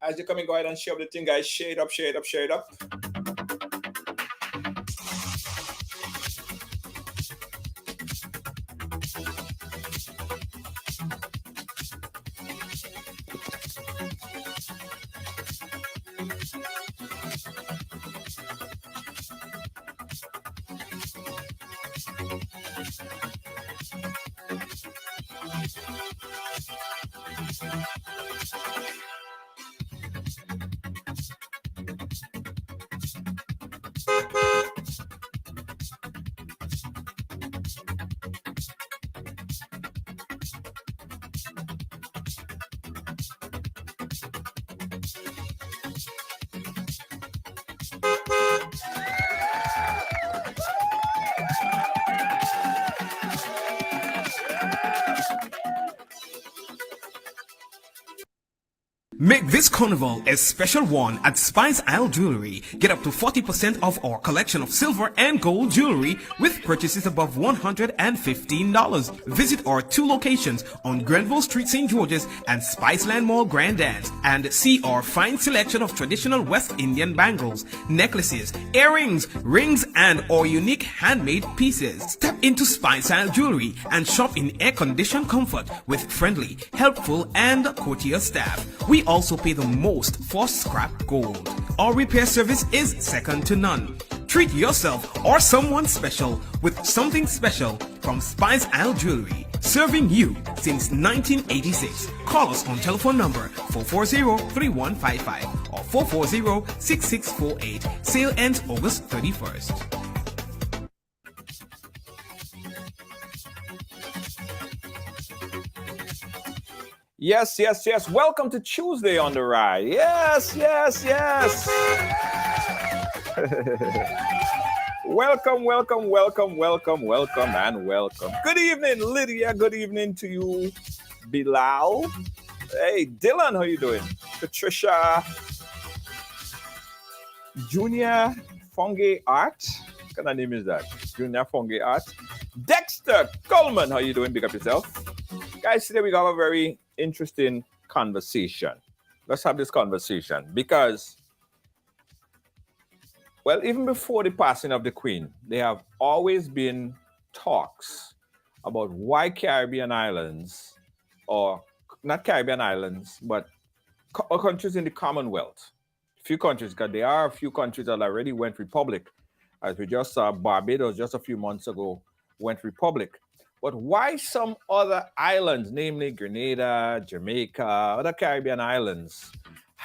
As you come in, go ahead and share the thing, guys. Share it up, share it up, share it up. Make this carnival a special one at Spice Isle Jewelry. Get up to 40% off our collection of silver and gold jewelry with purchases above $115. Visit our 2 locations on Grenville Street, St. George's and Spiceland Mall, Grand Anse, and see our fine selection of traditional West Indian bangles, necklaces, earrings, rings, and our unique handmade pieces. Step into Spice Isle Jewelry and shop in air-conditioned comfort with friendly, helpful, and courteous staff. We also pay the most for scrap gold. Our repair service is second to none. Treat yourself or someone special with something special from Spice Isle Jewelry. Serving you since 1986. Call us on telephone number 440-3155 or 440-6648. Sale ends August 31st. Yes, yes, yes. Welcome to Tuesday on the Ride. Yes, yes, yes. Welcome, welcome, welcome, welcome, welcome, and welcome. Good evening, Lydia. Good evening to you, Bilal. Hey, Dylan, how you doing? Patricia. Junior Fonge Art. What kind of name is that? Junior Fonge Art. Dexter Coleman, how you doing? Big up yourself. Guys, today we got a very interesting conversation. Let's have this conversation because, well, even before the passing of the Queen, there have always been talks about why Caribbean islands, or not Caribbean islands, but countries in the Commonwealth, few countries, because there are a few countries that already went republic, as we just saw Barbados just a few months ago went republic. But why some other islands, namely Grenada, Jamaica, other Caribbean islands,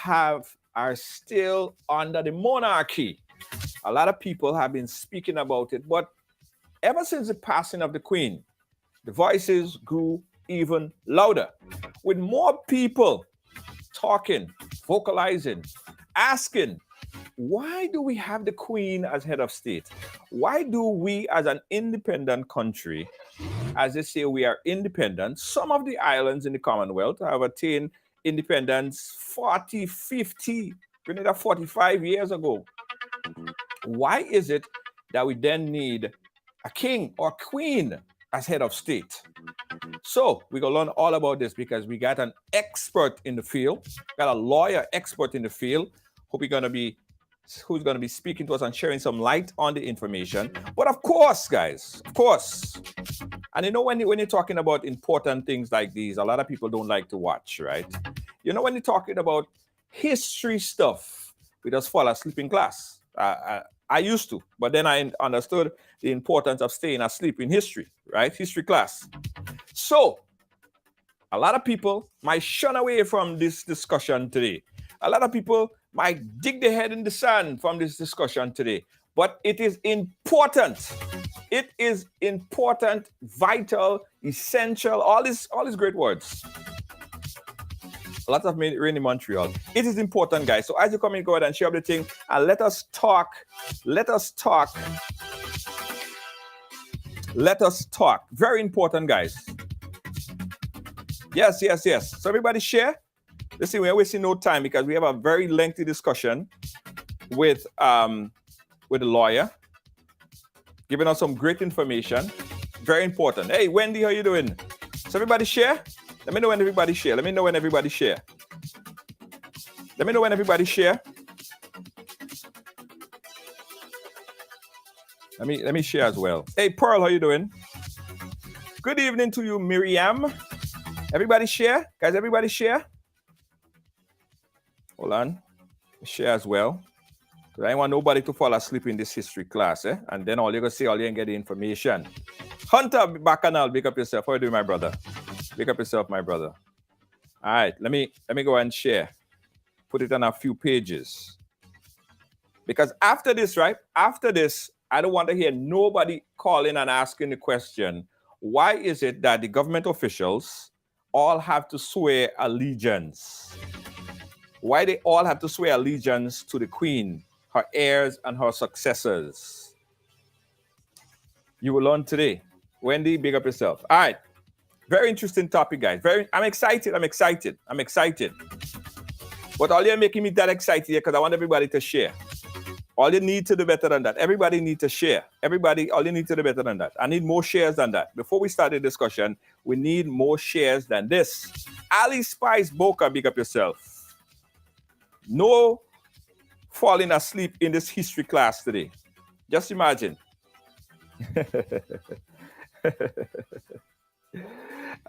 are still under the monarchy? A lot of people have been speaking about it, but ever since the passing of the Queen, the voices grew even louder, with more people talking, vocalizing, asking, why do we have the Queen as head of state? Why do we, as an independent country, as they say we are independent, some of the islands in the Commonwealth have attained independence 40, 50, Grenada 45 years ago. Why is it that we then need a king or queen as head of state? So we're going to learn all about this because we got an expert in the field, got a lawyer expert in the field, who's going to be speaking to us and sharing some light on the information. But of course, guys, of course, and you know, when you're talking about important things like these, a lot of people don't like to watch, right? You know, when you're talking about history stuff, we just fall asleep in class. I used to, but then I understood the importance of staying asleep in history, right? History class. So a lot of people might shun away from this discussion today. A lot of people might dig their head in the sand from this discussion today. But it is important. It is important, vital, essential, all these great words. A lot of rain in Montreal. It is important, guys. So as you come in, go ahead and share up the thing and let us talk. Let us talk. Let us talk. Very important, guys. Yes, yes, yes. So everybody share. Listen, we're wasting no time because we have a very lengthy discussion with the lawyer, giving us some great information. Very important. Hey, Wendy, how you doing? So everybody share? Let me know when everybody share. Let me know when everybody share. Let me know when everybody share. Let me share as well. Hey, Pearl, how you doing? Good evening to you, Miriam. Everybody share? Guys, everybody share? Hold on. Share as well. Because I don't want nobody to fall asleep in this history class, eh? And then all you're going to say, all you can get the information. Hunter Bacchanal, big up yourself. How are you doing, my brother? Big up yourself, my brother. All right, let me go and share. Put it on a few pages. Because after this, right? After this, I don't want to hear nobody calling and asking the question, why is it that the government officials all have to swear allegiance? Why they all have to swear allegiance to the Queen, her heirs, and her successors? You will learn today. Wendy, big up yourself. All right. Very interesting topic, guys. I'm excited. But all you're making me that excited here because I want everybody to share. All you need to do better than that. Everybody need to share. All you need to do better than that. I need more shares than that. Before we start the discussion, we need more shares than this. Ali Spice Boca, big up yourself. No falling asleep in this history class today. Just imagine.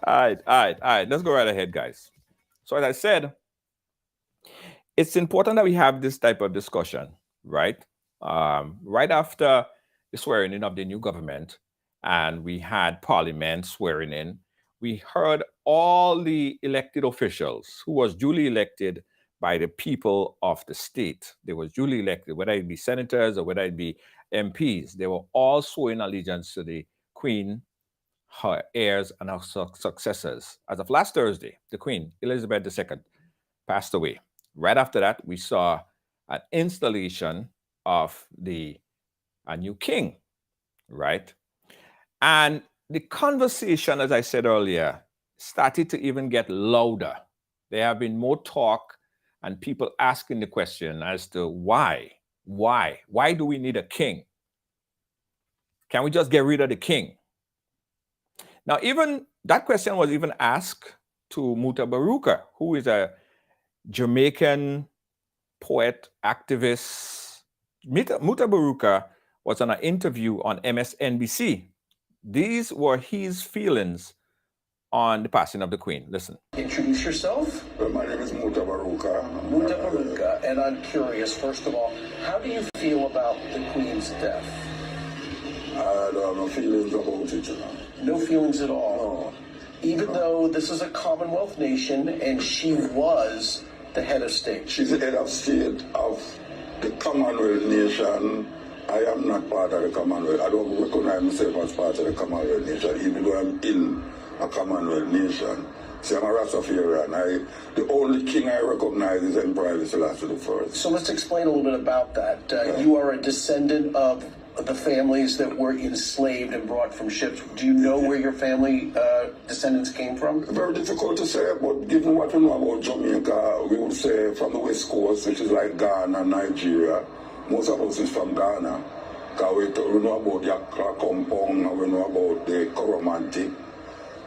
All right. Let's go right ahead, guys. So as I said, it's important that we have this type of discussion, right? Right after the swearing in of the new government, and we had Parliament swearing in, we heard all the elected officials who was duly elected by the people of the state. They was duly elected, whether it be senators or whether it be MPs. They were all swearing allegiance to the Queen, her heirs, and her successors. As of last Thursday, the Queen, Elizabeth II, passed away. Right after that, we saw an installation of a new king, right? And the conversation, as I said earlier, started to even get louder. There have been more talk and people asking the question as to why? Why do we need a king? Can we just get rid of the king? Now, even that question was even asked to Muta Baruka, who is a Jamaican poet, activist. Muta Baruka was on an interview on MSNBC. These were his feelings on the passing of the Queen. Listen. Introduce yourself. Well, my name is Muta Baruka. Muta Baruka, and I'm curious, first of all, how do you feel about the Queen's death? I don't have no feelings about it, you know. No feelings at all? No. Even though this is a Commonwealth nation and she was the head of state? She's the head of state of the Commonwealth nation. I am not part of the Commonwealth. I don't recognize myself as part of the Commonwealth nation, even though I'm in a Commonwealth nation. See, I'm a Rastafarian. The only king I recognize is Emperor Haile Selassie I. So let's explain a little bit about that. You are a descendant of the families that were enslaved and brought from ships. Do you know where your family descendants came from? Very difficult to say, but given what we know about Jamaica, we would say from the West Coast, which is like Ghana, Nigeria. Most of us is from Ghana. Because we know about the Accra Compound, and we know about the Coromantee.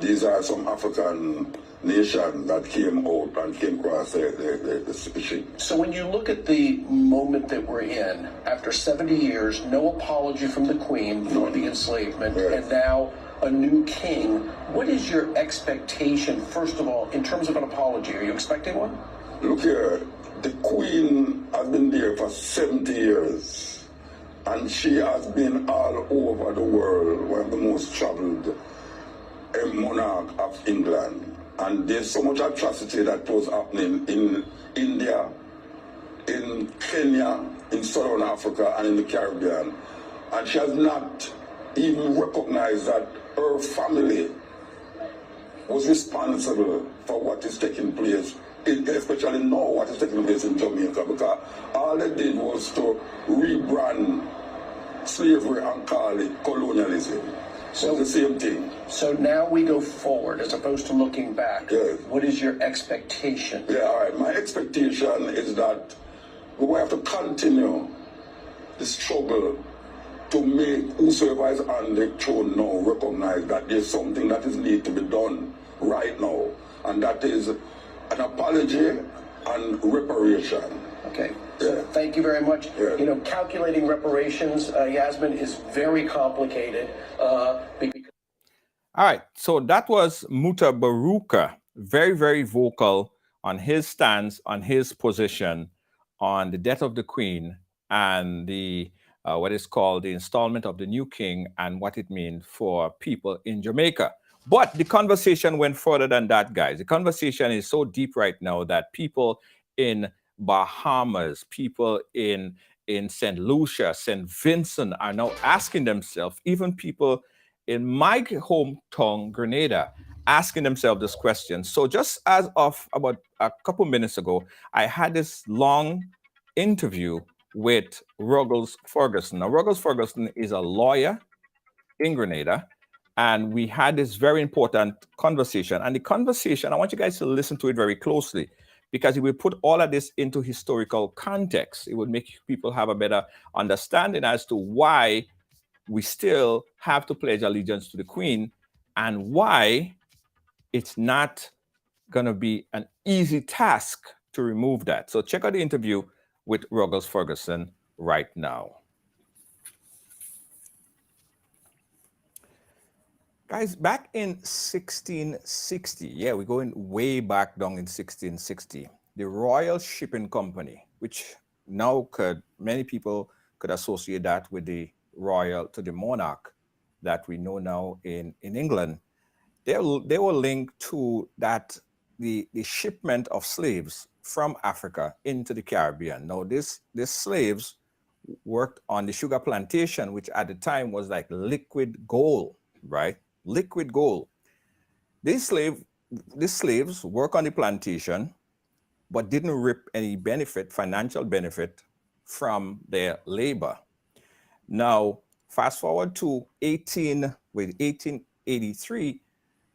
These are some African nations that came out and came across the species. So when you look at the moment that we're in, after 70 years, no apology from the Queen for the enslavement, yes, and now a new king, what is your expectation, first of all, in terms of an apology? Are you expecting one? Look here, the Queen has been there for 70 years, and she has been all over the world, one of the most traveled monarch of England. And there's so much atrocity that was happening in India, in Kenya, in Southern Africa, and in the Caribbean. And she has not even recognized that her family was responsible for what is taking place, especially now what is taking place in Jamaica, because all they did was to rebrand slavery and call it colonialism. So the same thing. So now we go forward as opposed to looking back. Yes. What is your expectation? Yeah, all right. My expectation is that we will have to continue the struggle to make whosoever is on the throne now recognize that there's something that is need to be done right now, and that is an apology and reparation. Okay. So thank you very much. Yeah. You know, calculating reparations, Yasmin, is very complicated. Because All right, so that was Muta Baruka, very, very vocal on his stance, on his position on the death of the Queen and the what is called the installment of the new king and what it means for people in Jamaica. But the conversation went further than that, guys. The conversation is so deep right now that people in Bahamas, people in St. Lucia, St. Vincent are now asking themselves, even people in my hometown, Grenada, asking themselves this question. So just as of about a couple minutes ago, I had this long interview with Ruggles Ferguson. Now, Ruggles Ferguson is a lawyer in Grenada, and we had this very important conversation. And the conversation, I want you guys to listen to it very closely, because it will put all of this into historical context. It would make people have a better understanding as to why we still have to pledge allegiance to the Queen and why it's not going to be an easy task to remove that. So check out the interview with Ruggles Ferguson right now. Guys, back in 1660, yeah, we're going way back down in 1660, the Royal Shipping Company, which now many people could associate that with the royal, to the monarch that we know now in England. They were linked to that, the shipment of slaves from Africa into the Caribbean. Now, these slaves worked on the sugar plantation, which at the time was like liquid gold, right? Liquid gold. These slaves work on the plantation, but didn't reap any benefit, financial benefit from their labor. Now, fast forward to 1883,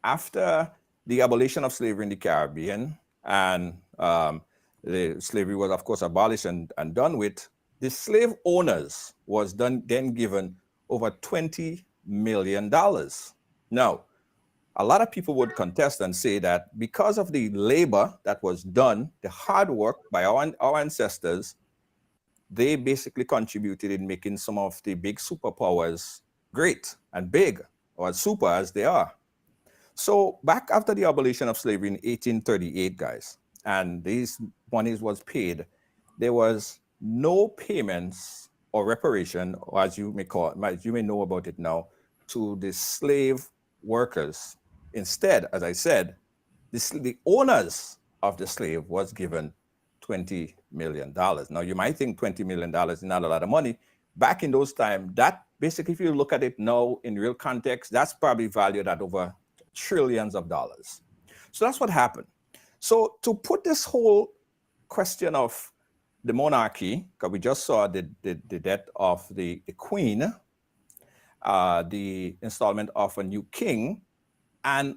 after the abolition of slavery in the Caribbean, and the slavery was, of course, abolished and done with, the slave owners was then given over $20 million. Now, a lot of people would contest and say that because of the labor that was done, the hard work by our ancestors, they basically contributed in making some of the big superpowers great and big, or super as they are. So back after the abolition of slavery in 1838, guys, and these monies was paid, there was no payments or reparation, or as you may know about it now, to the slave workers. Instead, as I said, the owners of the slave was given $20 million. Now, you might think $20 million is not a lot of money. Back in those times, that basically, if you look at it now in real context, that's probably valued at over trillions of dollars. So that's what happened. So to put this whole question of the monarchy, because we just saw the death of the Queen, the installment of a new king, and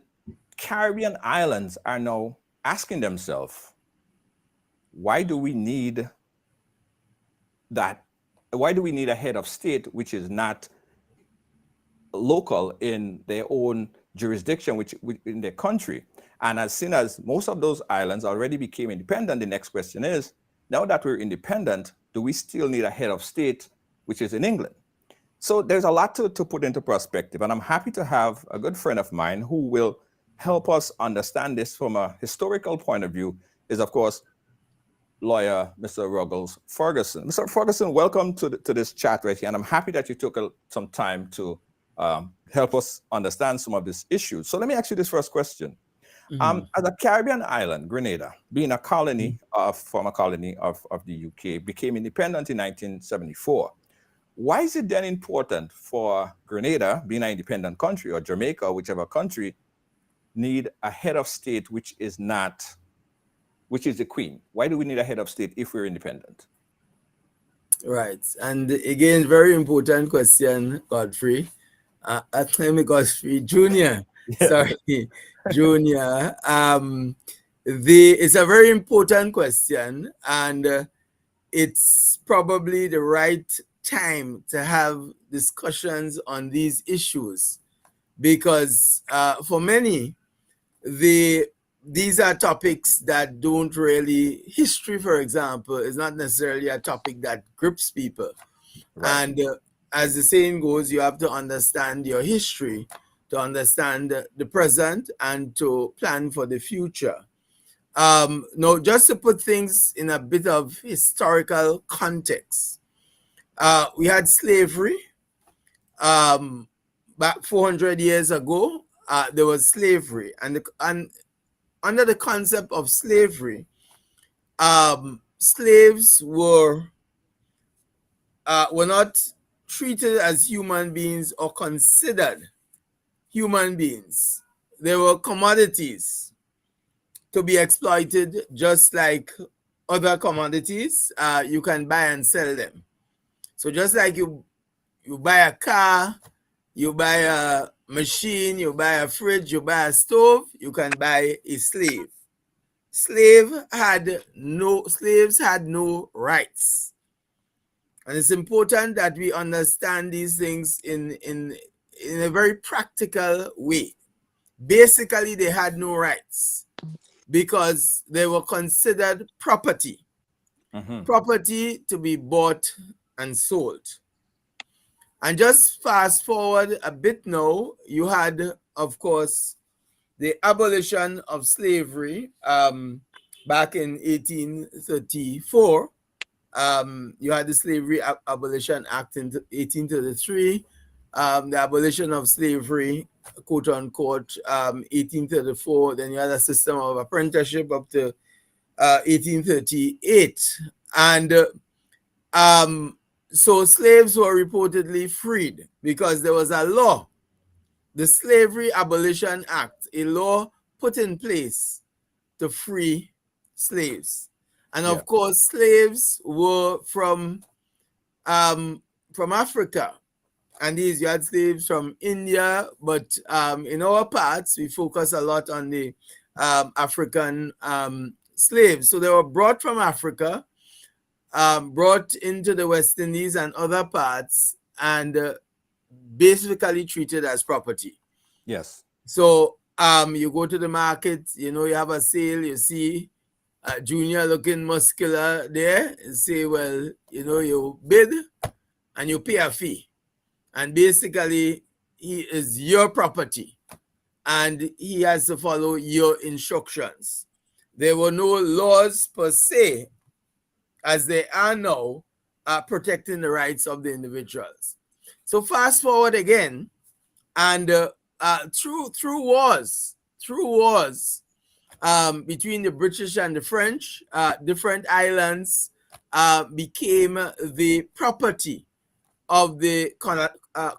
Caribbean islands are now asking themselves, why do we need that? Why do we need a head of state which is not local in their own jurisdiction, which in their country? And as soon as most of those islands already became independent, the next question is, now that we're independent, do we still need a head of state which is in England? So there's a lot to put into perspective, and I'm happy to have a good friend of mine who will help us understand this from a historical point of view, is of course lawyer Mr. Ruggles Ferguson. Mr. Ferguson, welcome to this chat right here, and I'm happy that you took some time to help us understand some of these issues. So let me ask you this first question. As a Caribbean island, Grenada, being a colony former colony of the UK, became independent in 1974. Why is it then important for Grenada, being an independent country, or Jamaica, or whichever country, need a head of state which is the Queen? Why do we need a head of state if we're independent? Right. And again, very important question, Godfrey. Let me go straight. Junior. Sorry, Junior. It's a very important question, and it's probably the right time to have discussions on these issues, because for many, these are topics that don't really, history, for example, is not necessarily a topic that grips people. Right. And as the saying goes, you have to understand your history to understand the present and to plan for the future. Now, just to put things in a bit of historical context, we had slavery. Back 400 years ago, there was slavery, and under the concept of slavery, slaves were not treated as human beings or considered human beings. They were commodities to be exploited, just like other commodities. You can buy and sell them. So just like you buy a car, you buy a machine, you buy a fridge, you buy a stove, you can buy a slave. Slaves had no rights. And it's important that we understand these things in a very practical way. Basically, they had no rights because they were considered property. Property to be bought and sold. And just fast forward a bit now, you had, of course, the abolition of slavery back in 1834. You had the Slavery Abolition Act in 1833, the abolition of slavery, quote unquote, 1834. Then you had a system of apprenticeship up to 1838. And so slaves were reportedly freed because there was a law, the Slavery Abolition Act, a law put in place to free slaves. And of course, slaves were from Africa. And you had slaves from India, but in our parts, we focus a lot on the African slaves. So they were brought from Africa, brought into the West Indies and other parts, and basically treated as property. Yes. So you go to the market, you have a sale, you see Junior looking muscular there, and say, well, you bid and you pay a fee. And basically, he is your property and he has to follow your instructions. There were no laws per se, as they are now, protecting the rights of the individuals. So fast forward again, and through wars between the British and the French, different islands became the property of the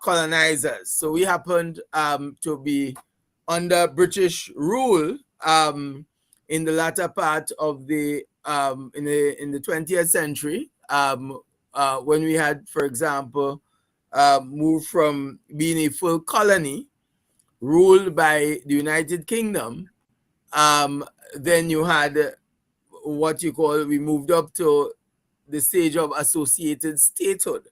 colonizers. So we happened to be under British rule in the latter part of the in the 20th century, when we had, for example, moved from being a full colony ruled by the United Kingdom. Then you had what you call, we moved up to the stage of associated statehood.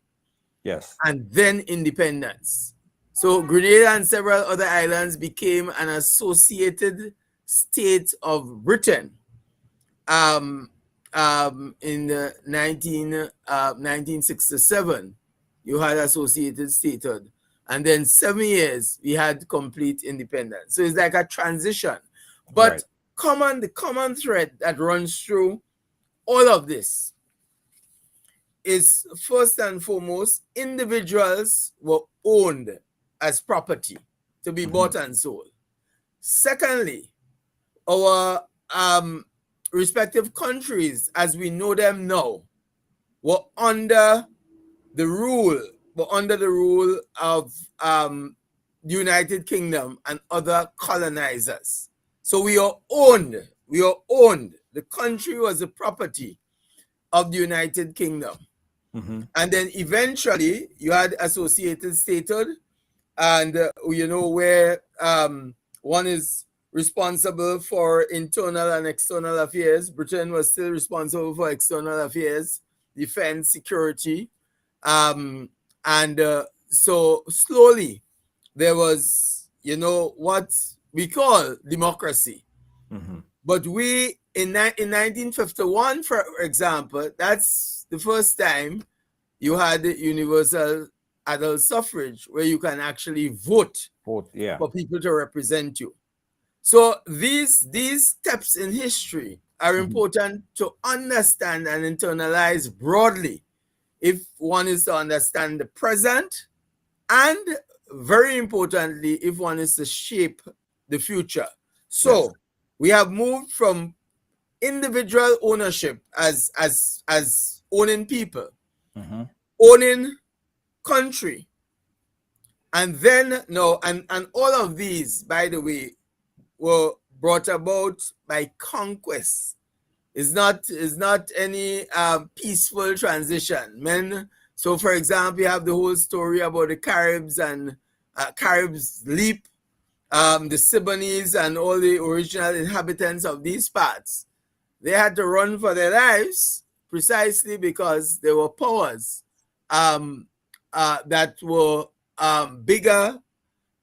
Yes. And then independence. So Grenada and several other islands became an associated state of Britain in 1967. You had associated statehood. And then 7 years, we had complete independence. So it's like a transition. But the common thread that runs through all of this is, first and foremost, individuals were owned as property to be bought and sold. Secondly, our respective countries, as we know them now, were under the rule of the United Kingdom and other colonizers. So we are owned. The country was the property of the United Kingdom. And then eventually you had associated statehood, and where one is responsible for internal and external affairs. Britain was still responsible for external affairs, defense, security, and so slowly there was what we call democracy. But we in 1951, for example, that's the first time you had universal adult suffrage, where you can actually vote for people to represent you. So these steps in history are important to understand and internalize broadly if one is to understand the present, and very importantly, if one is to shape the future. So we have moved from individual ownership as owning people, owning country, and then and all of these, by the way, were brought about by conquest. It's not any peaceful transition. So for example, you have the whole story about the Caribs and Caribs leap, the Siboneyes and all the original inhabitants of these parts. They had to run for their lives precisely because there were powers that were bigger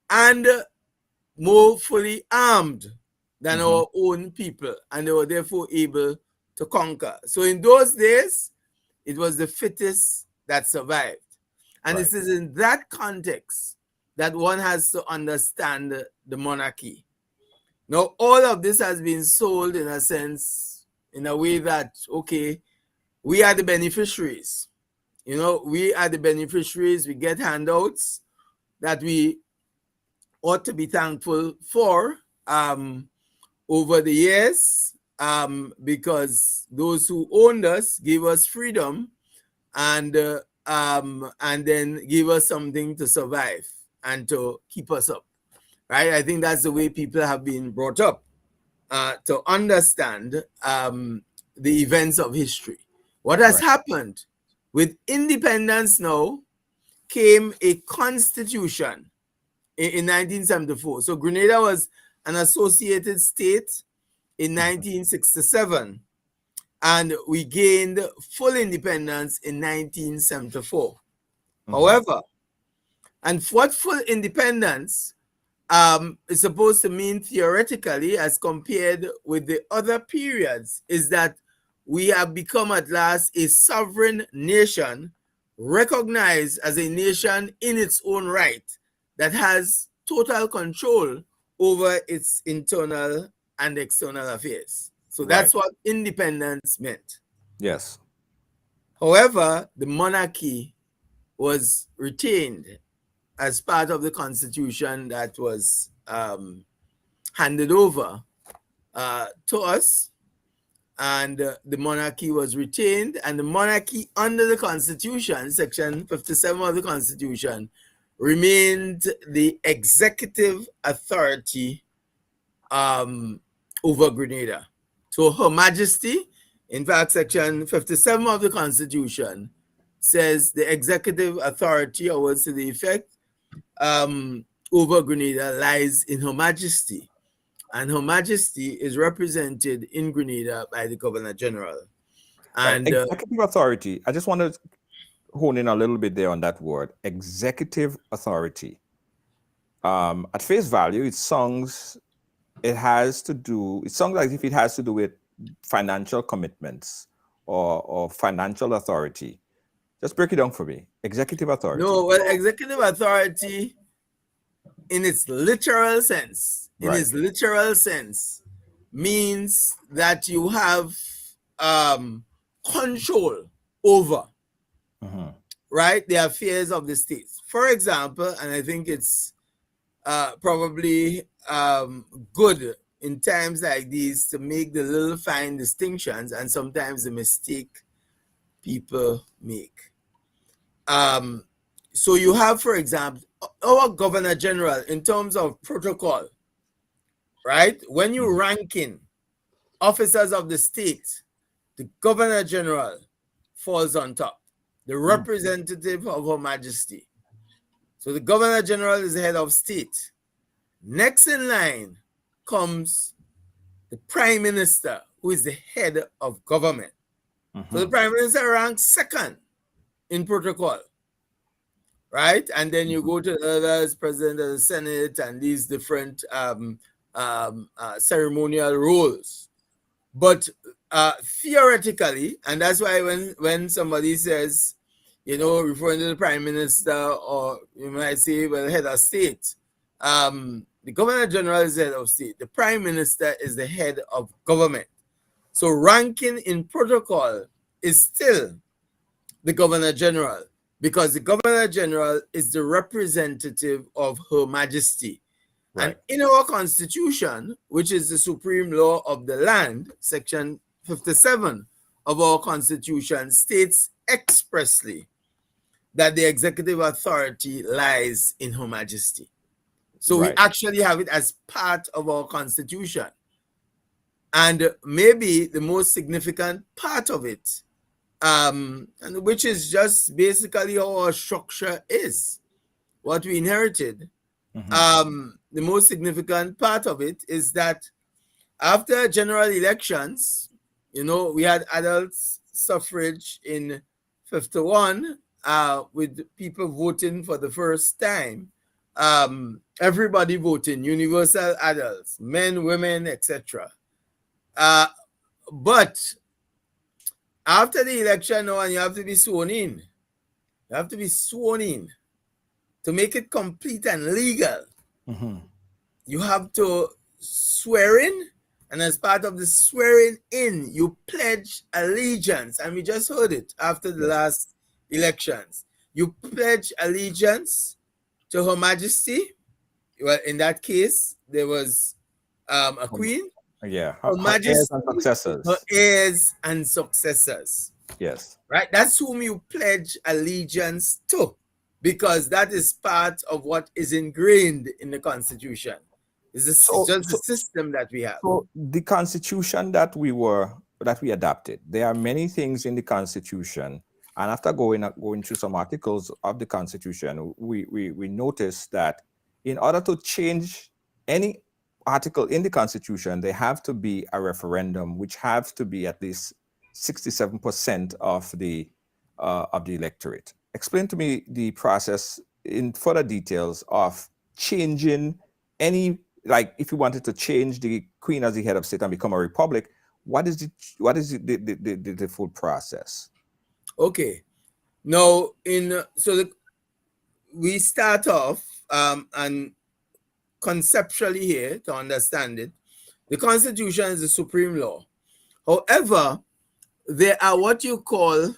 and more fully armed than our own people, and they were therefore able to conquer. So in those days, it was the fittest that survived. And this is in that context that one has to understand the monarchy. Now, all of this has been sold in a sense, in a way that, okay, we are the beneficiaries. We are the beneficiaries. We get handouts that we ought to be thankful for over the years, because those who owned us gave us freedom and then gave us something to survive and to keep us up, right? I think that's the way people have been brought up to understand the events of history. What has happened with independence now came a constitution in 1974. So Grenada was an associated state in 1967, and we gained full independence in 1974. However, and what full independence is supposed to mean theoretically as compared with the other periods is that we have become at last a sovereign nation, recognized as a nation in its own right, that has total control over its internal and external affairs. So that's what independence meant. Yes. However, the monarchy was retained as part of the constitution that was handed over to us, and the monarchy was retained, and the monarchy under the constitution, section 57 of the constitution, remained the executive authority over Grenada. So Her Majesty, in fact, section 57 of the constitution says the executive authority, or words to the effect, over Grenada lies in Her Majesty. And Her Majesty is represented in Grenada by the Governor General. And executive authority, I just want to hone in a little bit there on that word, executive authority. At face value, it sounds like if it has to do with financial commitments or financial authority. Just break it down for me. Executive authority. No, well, executive authority in its literal sense, means that you have control over, right, the affairs of the states. For example, and I think it's probably good in times like these to make the little fine distinctions and sometimes the mistake people make. So you have, for example, our Governor General in terms of protocol, right? When you rank in officers of the state, the Governor General falls on top, the representative of Her Majesty. So the Governor General is the head of state. Next in line comes the Prime Minister, who is the head of government. So the Prime Minister ranks second in protocol, right? And then you go to the others, President of the Senate, and these different ceremonial roles. But theoretically, and that's why when somebody says, you know, referring to the Prime Minister, or you might say, well, head of state, the Governor General is the head of state. The Prime Minister is the head of government. So ranking in protocol is still the Governor General, because the Governor General is the representative of Her Majesty. Right. And in our Constitution, which is the supreme law of the land, Section 57 of our Constitution states expressly that the executive authority lies in Her Majesty. So we actually have it as part of our Constitution. And maybe the most significant part of it, and which is just basically how our structure is, what we inherited. The most significant part of it is that after general elections, you know, we had adult suffrage in 51, with people voting for the first time. Everybody voting, universal adults, men, women, etc. But after the election now, and you have to be sworn in. You have to be sworn in to make it complete and legal. You have to swear in, and as part of the swearing in, you pledge allegiance. And we just heard it after the last elections. You pledge allegiance to Her Majesty. Well, in that case, there was a queen. Yeah, Her Majesty, heirs and successors. her heirs and successors. Yes. Right? That's whom you pledge allegiance to, because that is part of what is ingrained in the Constitution. It's just the system that we have. So the Constitution that we adopted, there are many things in the Constitution, and after going through some articles of the Constitution, we noticed that in order to change any article in the Constitution, there have to be a referendum, which have to be at least 67% of the electorate. Explain to me the process in further details of changing any, like if you wanted to change the Queen as the head of state and become a republic, what is the full process? Okay. Now, we start off and conceptually here to understand it. The Constitution is the supreme law. However, there are what you call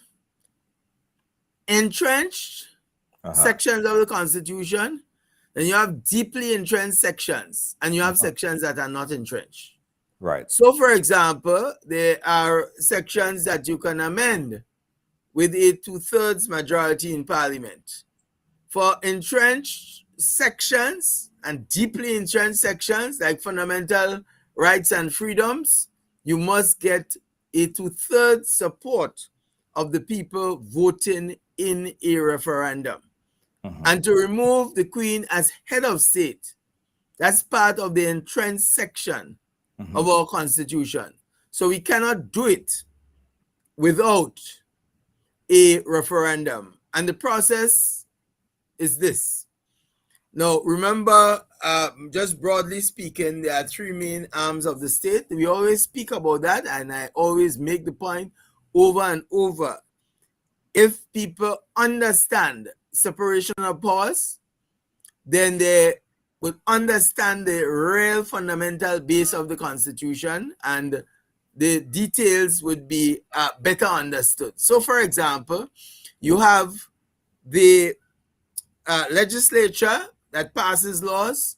entrenched sections of the Constitution, and you have deeply entrenched sections, and you have sections that are not entrenched. Right. So, for example, there are sections that you can amend with a 2/3 majority in Parliament. For entrenched sections and deeply entrenched sections like fundamental rights and freedoms, you must get a 2/3 support of the people voting in a referendum. And to remove the Queen as head of state, that's part of the entrenched section of our Constitution. So we cannot do it without a referendum. And the process is this. Now, remember, just broadly speaking, there are three main arms of the state. We always speak about that, and I always make the point over and over. If people understand separation of powers, then they would understand the real fundamental base of the Constitution, and the details would be better understood. So, for example, you have the legislature that passes laws,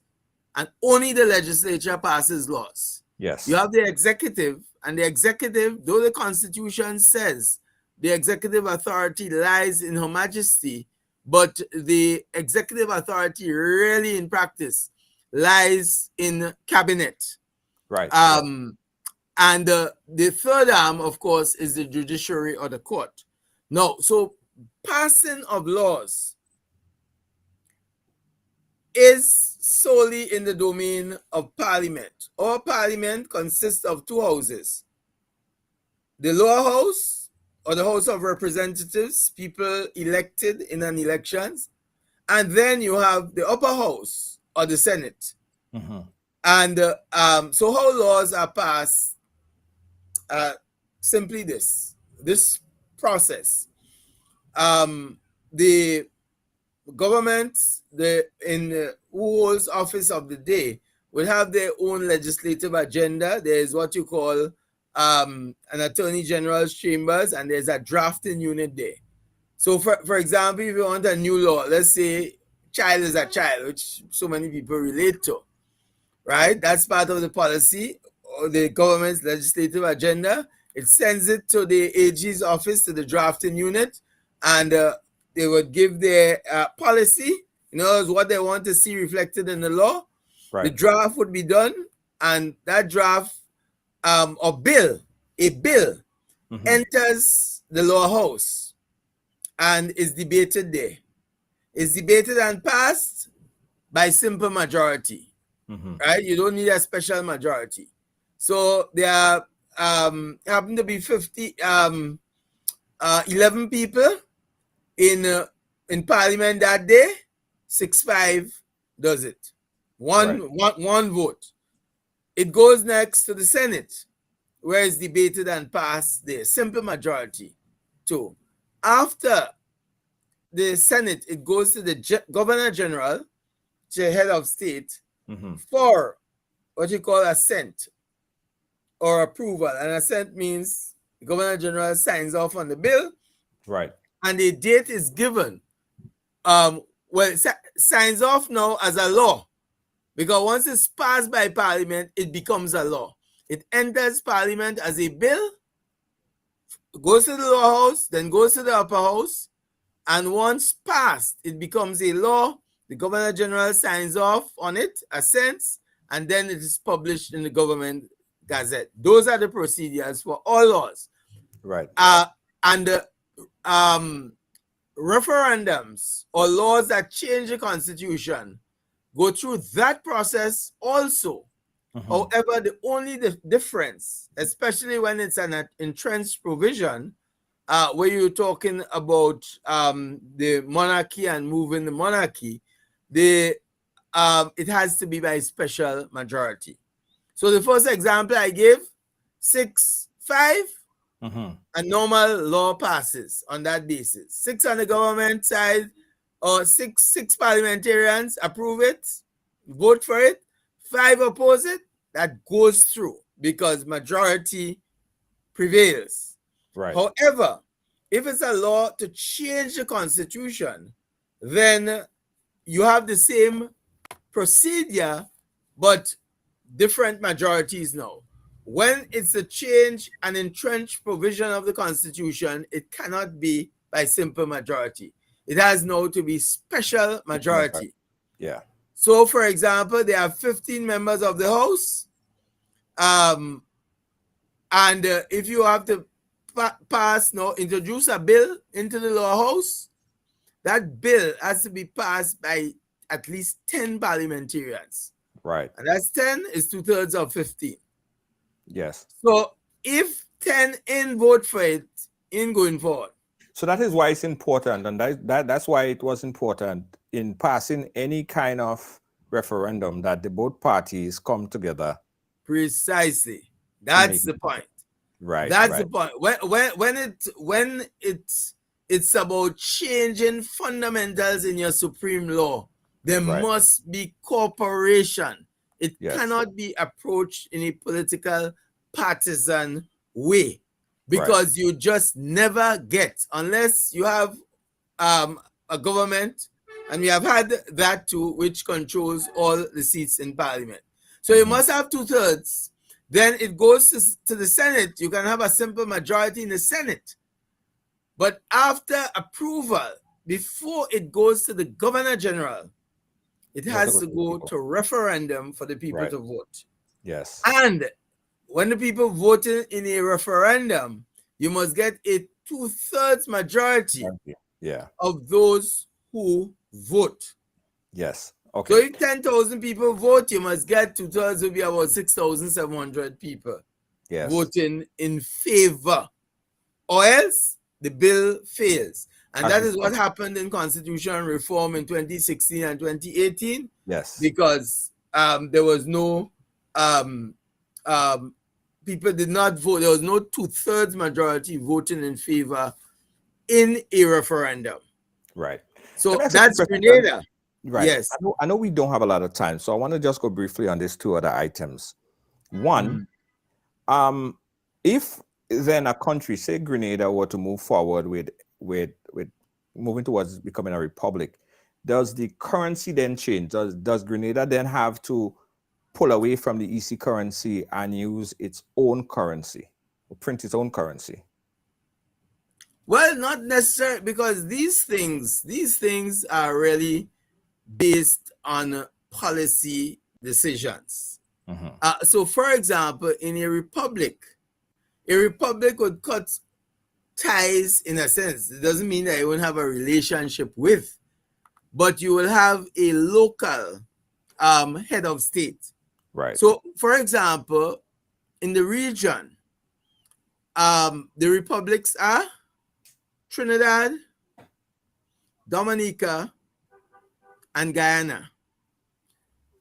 and only the legislature passes laws. Yes. You have the executive, and the executive, though the Constitution says the executive authority lies in Her Majesty, but the executive authority really in practice lies in cabinet. Right. And the third arm, of course, is the judiciary or the court. Now, so passing of laws is solely in the domain of Parliament. Our Parliament consists of two houses. The lower house, or the House of Representatives, people elected in an elections. And then you have the upper house, or the Senate. Mm-hmm. And so how laws are passed, simply this process. The government, who holds office of the day, will have their own legislative agenda. There's what you call an Attorney General's chambers, and there's a drafting unit there. So for example, if you want a new law, let's say child is a child, which so many people relate to, right? That's part of the policy or the government's legislative agenda. It sends it to the AG's office, to the drafting unit, and they would give their policy, what they want to see reflected in the law. Right. The draft would be done, and that draft or bill, Mm-hmm. enters the lower house and is debated there. It's debated and passed by simple majority. Mm-hmm. Right? You don't need a special majority. So there happen to be 11 people in Parliament that day. 6-5 does it. One vote. It goes next to the Senate, where it's debated and passed there. Simple majority. 2. After the Senate, it goes to the Governor General, the head of state, Mm-hmm. for what you call assent or approval. And assent means the Governor General signs off on the bill, Right. and a date is given. Signs off now as a law, because once it's passed by Parliament, it becomes a law. It enters Parliament as a bill, goes to the lower house, then goes to the upper house, and once passed, it becomes a law. The Governor General signs off on it, assents, and then it is published in the government gazette. Those are the procedures for all laws. Right. And referendums or laws that change the constitution go through that process also. Mm-hmm. However, the only difference, especially when it's an entrenched provision, where you're talking about the monarchy and moving the monarchy, it has to be by special majority. So the first example I gave, 6-5, Mm-hmm. a normal law passes on that basis. 6 on the government side, or six parliamentarians approve it, vote for it, 5 oppose it, that goes through because majority prevails. Right. However, if it's a law to change the constitution, then you have the same procedure, but different majorities now. When it's a change, an entrenched provision of the constitution, it cannot be by simple majority. It has now to be special majority. Yeah. So, for example, there are 15 members of the House, and if you have to introduce a bill into the lower house, that bill has to be passed by at least 10 parliamentarians. Right. And that's 10 is 2/3 of 15. Yes. So if 10 in vote for it, in going forward. So that is why it's important, and that's why it was important in passing any kind of referendum that the both parties come together. Precisely. That's the point. Right. That's the point. When it's about changing fundamentals in your supreme law, there must be cooperation. It cannot be approached in a political partisan way, because you just never get, unless you have a government, and we have had that too, which controls all the seats in Parliament. So you must have 2/3. Then it goes to the Senate. You can have a simple majority in the Senate. But after approval, before it goes to the Governor General, it has to go to referendum for the people to vote. Yes. And when the people voting in a referendum, you must get a 2/3 majority of those who vote. Yes. Okay. So if 10,000 people vote, you must get 2/3 will be about 6,700 people Yes. voting in favor, or else the bill fails. And that is what happened in constitutional reform in 2016 and 2018. Yes. Because there was no people did not vote. There was no 2/3 majority voting in favor in a referendum. Right. So that's Grenada. Right. Yes. I know we don't have a lot of time, so I want to just go briefly on these two other items. One, if then a country, say Grenada, were to move forward with moving towards becoming a republic, does the currency then change? Does Grenada then have to pull away from the EC currency and use its own currency, or print its own currency? Well, not necessarily, because these things are really based on policy decisions. So, for example, in a republic would cut ties in a sense. It doesn't mean that you won't have a relationship with, but you will have a local head of state. Right. So, for example, in the region, the republics are Trinidad, Dominica, and Guyana.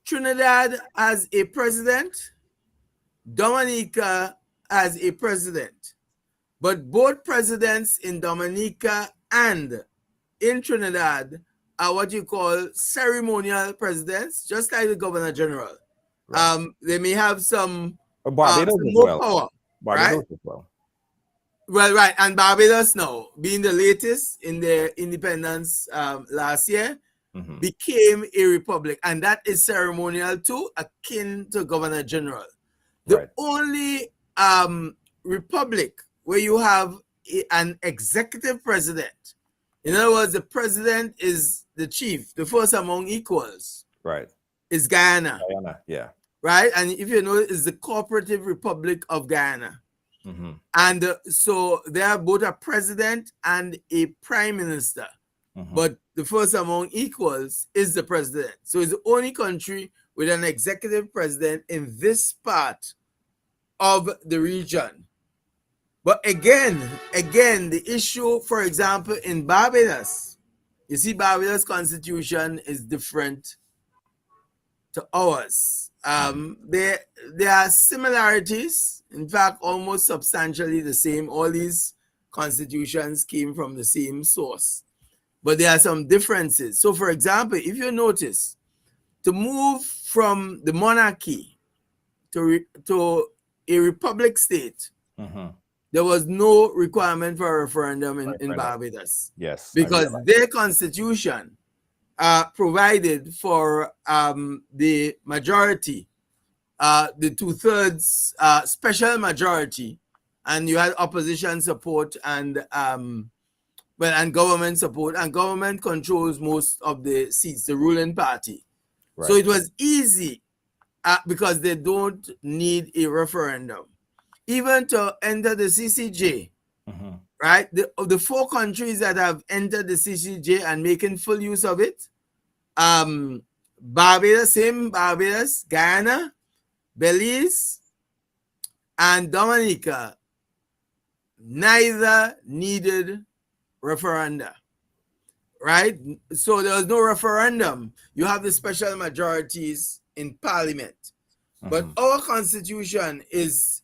Trinidad has a president, Dominica has a president, but both presidents in Dominica and in Trinidad are what you call ceremonial presidents, just like the governor general. Right. They may have some Barbados as more well. power, Barbados right? as well. Well, right, and Barbados now, being the latest in their independence last year, became a republic, and that is ceremonial too, akin to governor general. The only republic where you have an executive president, in other words, the president is the chief, the first among equals, right, is Guyana. Guyana, yeah. Right, and if you know, it's the Cooperative Republic of Guyana. And so they have both a president and a prime minister, but the first among equals is the president. So it's the only country with an executive president in this part of the region. But again, the issue, for example, in Barbados, you see, Barbados constitution is different to ours. There are similarities, in fact, almost substantially the same. All these constitutions came from the same source, but there are some differences. So, for example, if you notice, to move from the monarchy to a republic state, there was no requirement for a referendum in Barbados. Yes, because their constitution provided for the majority, the 2/3 special majority, and you had opposition support and government support, and government controls most of the seats, the ruling party. Right. So it was easy because they don't need a referendum, even to enter the CCJ. Right, of the 4 countries that have entered the CCJ and making full use of it, Barbados, Guyana, Belize, and Dominica, neither needed referenda. Right, so there was no referendum. You have the special majorities in Parliament, but our constitution is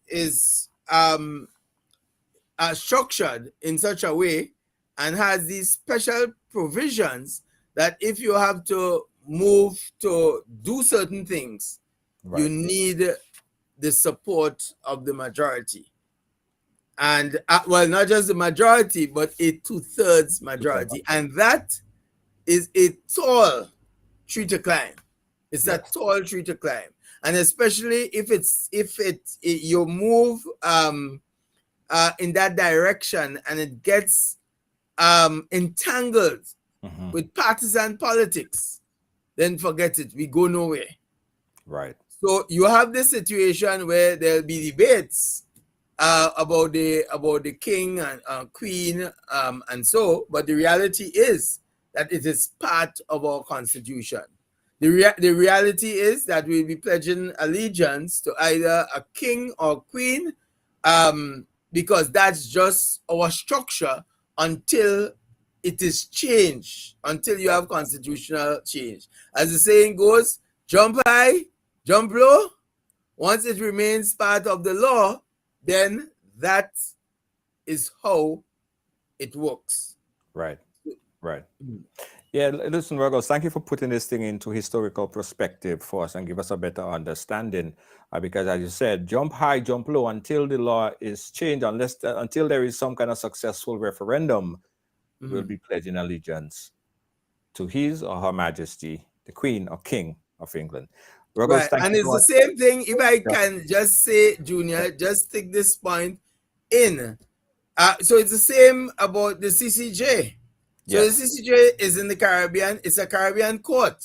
structured in such a way and has these special provisions that if you have to move to do certain things, you need the support of the majority. And well, not just the majority, but a 2/3 majority. And that is a tall tree to climb. It's a tall tree to climb. And especially if you move in that direction and it gets entangled with partisan politics, then forget it. We go nowhere. Right. So you have this situation where there'll be debates about the king and queen and so, but the reality is that it is part of our constitution. The reality is that we'll be pledging allegiance to either a king or queen, because that's just our structure until it is changed, until you have constitutional change. As the saying goes, jump high, jump low. Once it remains part of the law, then that is how it works. Right. Yeah, listen, Ruggles, thank you for putting this thing into historical perspective for us and give us a better understanding. Because as you said, jump high, jump low until the law is changed, until there is some kind of successful referendum, we'll be pledging allegiance to His or Her Majesty, the Queen or King of England. Ruggles, Right, thank and you it's so the much. same thing. If I can just say, Junior, just take this point in. So it's the same about the CCJ. So Yes. the CCJ is in the Caribbean. It's a Caribbean court,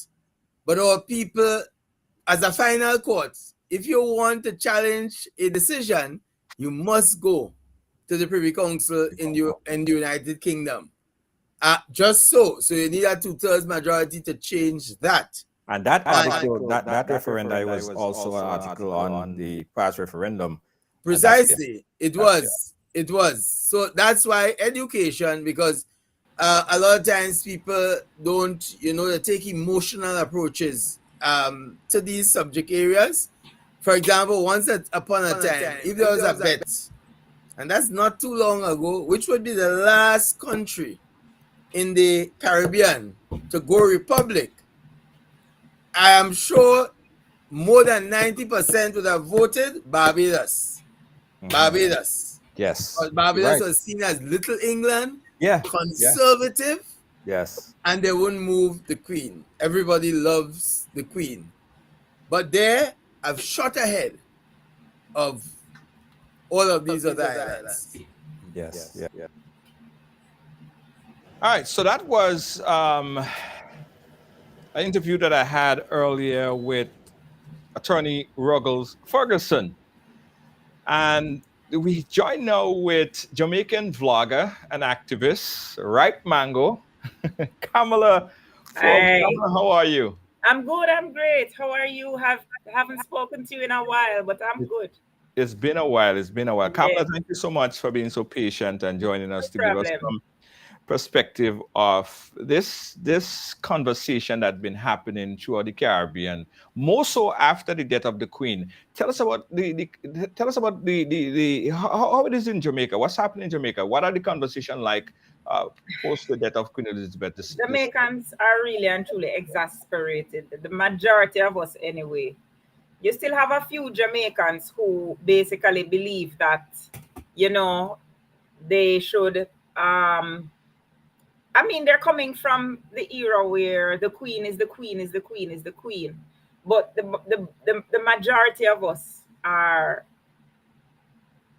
but our people, as a final court, if you want to challenge a decision, you must go to the Privy Council in the United Kingdom. Just so you need a 2/3 majority to change that. And that article, that referendum was also an article on the past referendum. Precisely. It was. So that's why education, because a lot of times people don't, they take emotional approaches to these subject areas. For example, once upon a time, if there was a bet, and that's not too long ago, which would be the last country in the Caribbean to go republic, I am sure more than 90% would have voted Barbados. Barbados. Yes. But Barbados was seen as Little England, conservative, Yes. and they wouldn't move the Queen. Everybody loves the Queen. But they have shot ahead of all of these other islands. Yes. All right. So that was an interview that I had earlier with attorney Ruggles Ferguson. And we join now with Jamaican vlogger and activist, Ripe Mango, Kamala. Hi. Kamala, how are you? I'm good. I'm great. How are you? Haven't spoken to you in a while, but I'm good. It's been a while. Kamala, thank you so much for being so patient and joining us to give us some perspective of this conversation that's been happening throughout the Caribbean, more so after the death of the Queen. Tell us about how it is in Jamaica. What's happening in Jamaica? What are the conversation like post the death of Queen Elizabeth? Jamaicans are really and truly exasperated. The majority of us, anyway. You still have a few Jamaicans who basically believe that, they should. They're coming from the era where the Queen is the Queen is the Queen is the Queen. But the majority of us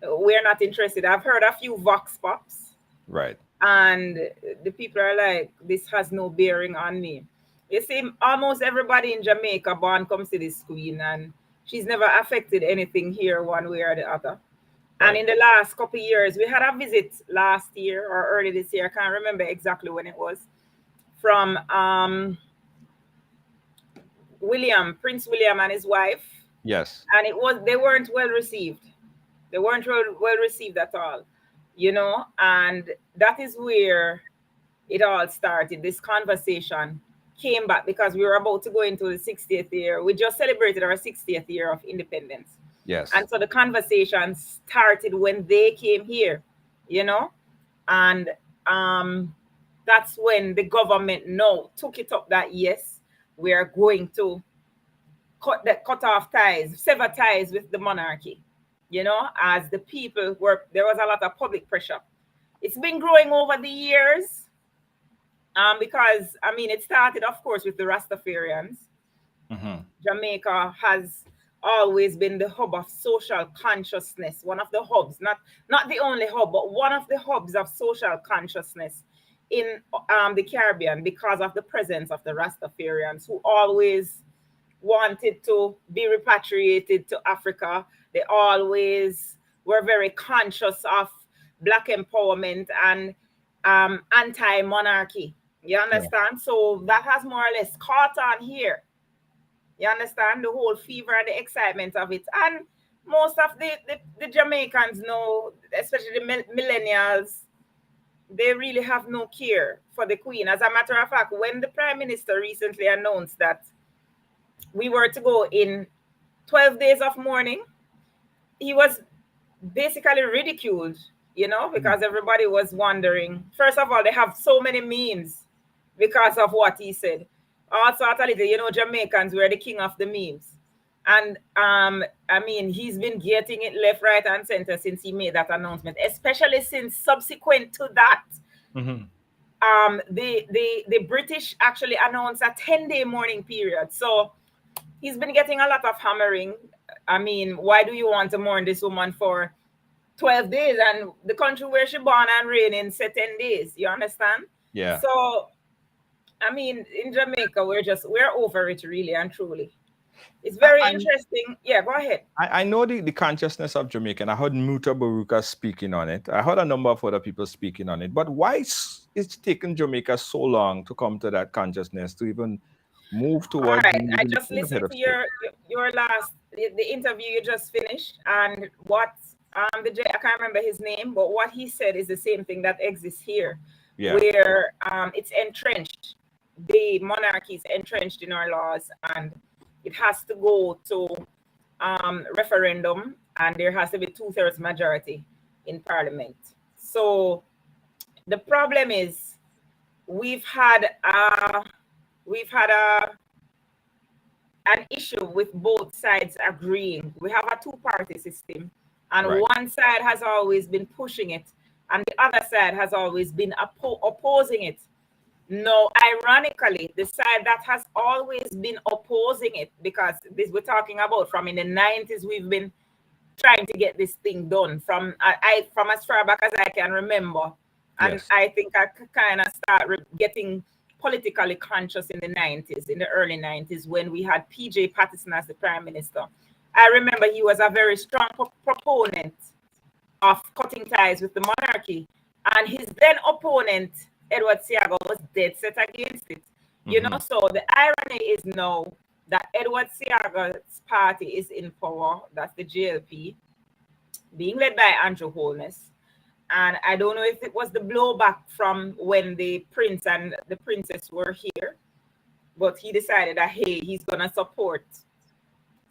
we're not interested. I've heard a few vox pops. Right. And the people are like, this has no bearing on me. You see, almost everybody in Jamaica born comes to this Queen, and she's never affected anything here one way or the other. Right. And in the last couple of years, we had a visit last year or early this year. I can't remember exactly when it was, from Prince William and his wife. Yes. And they weren't well received. They weren't well received at all, and that is where it all started. This conversation came back because we were about to go into the 60th year. We just celebrated our 60th year of independence. Yes. And so the conversation started when they came here, and that's when the government took it up that, yes, we are going to cut off ties, sever ties with the monarchy, as the people there was a lot of public pressure. It's been growing over the years, because, it started, of course, with the Rastafarians. Mm-hmm. Jamaica has always been the hub of social consciousness, one of the hubs, not the only hub, but one of the hubs of social consciousness in the Caribbean, because of the presence of the Rastafarians, who always wanted to be repatriated to Africa. They always were very conscious of Black empowerment and anti-monarchy. You understand? Yeah. So that has more or less caught on here. You understand? The whole fever and the excitement of it. And most of the Jamaicans know, especially the millennials, they really have no care for the Queen. As a matter of fact, when the Prime Minister recently announced that we were to go in 12 days of mourning, he was basically ridiculed, because everybody was wondering. First of all, they have so many memes because of what he said. Also, Jamaicans were the king of the memes. And he's been getting it left, right, and center since he made that announcement, especially since subsequent to that, the British actually announced a 10-day mourning period. So he's been getting a lot of hammering. Why do you want to mourn this woman for 12 days and the country where she born and reign in say 10 days? You understand? Yeah. So, in Jamaica, we're over it really and truly. It's very interesting. Yeah, go ahead. I know the consciousness of Jamaica, and I heard Muta Baruka speaking on it. I heard a number of other people speaking on it. But why is it taking Jamaica so long to come to that consciousness, to even move towards? All right. I just listened to your last, the interview you just finished, and what I can't remember his name, but what he said is the same thing that exists here, where it's entrenched. The monarchy is entrenched in our laws, and it has to go to referendum, and there has to be 2/3 majority in parliament. So the problem is we've had an issue with both sides agreeing. We have a two-party system, and one side has always been pushing it, and the other side has always been opposing it. No, ironically, the side that has always been opposing it, because this we're talking about from in the 90s, we've been trying to get this thing done from as far back as I can remember. And I think I kind of start getting politically conscious in the 90s, in the early 90s, when we had PJ Patterson as the Prime Minister. I remember he was a very strong proponent of cutting ties with the monarchy, and his then opponent, Edward Seaga, was dead set against it. So the irony is now that Edward Seaga's party is in power, that's the JLP, being led by Andrew Holness. And I don't know if it was the blowback from when the prince and the princess were here, but he decided that, hey, he's going to support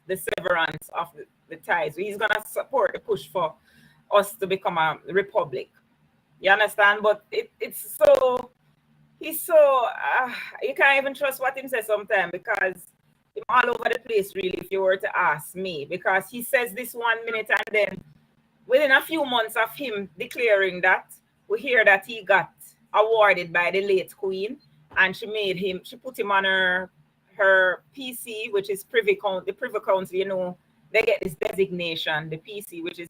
the severance of the ties. He's going to support the push for us to become a republic. You understand? But he's so, you can't even trust what he says sometimes, because he's all over the place, really, if you were to ask me, because he says this 1 minute, and then within a few months of him declaring that, we hear that he got awarded by the late Queen, and she put him on her PC, which is the Privy Council, they get this designation, the PC, which is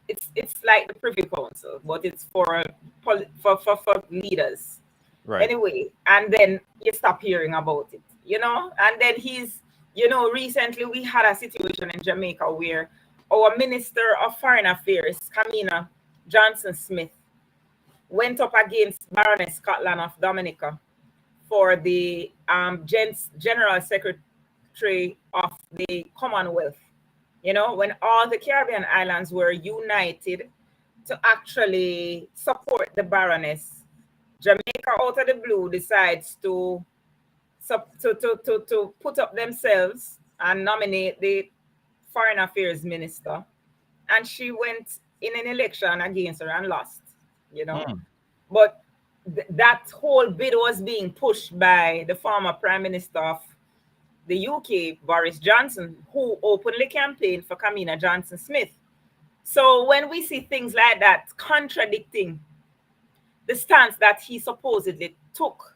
it's like the Privy Council, but it's for leaders. Right. Anyway, and then you stop hearing about it, and then recently we had a situation in Jamaica where our Minister of Foreign Affairs, Kamina Johnson-Smith, went up against Baroness Scotland of Dominica for the General Secretary of the Commonwealth. When all the Caribbean islands were united to actually support the Baroness, Jamaica out of the blue decides to put up themselves and nominate the Foreign Affairs Minister, and she went in an election against her and lost. But that whole bid was being pushed by the former Prime Minister of the UK, Boris Johnson, who openly campaigned for Kamina Johnson-Smith. So when we see things like that contradicting the stance that he supposedly took,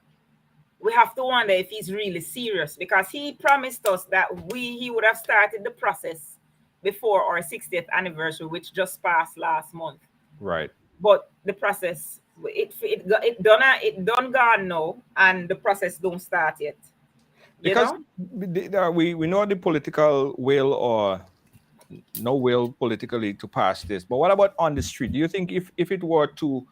we have to wonder if he's really serious, because he promised us that he would have started the process before our 60th anniversary, which just passed last month. Right. But the process, it done gone now, and the process don't start yet. Because we know the political will or no will politically to pass this. But what about on the street? Do you think if it were to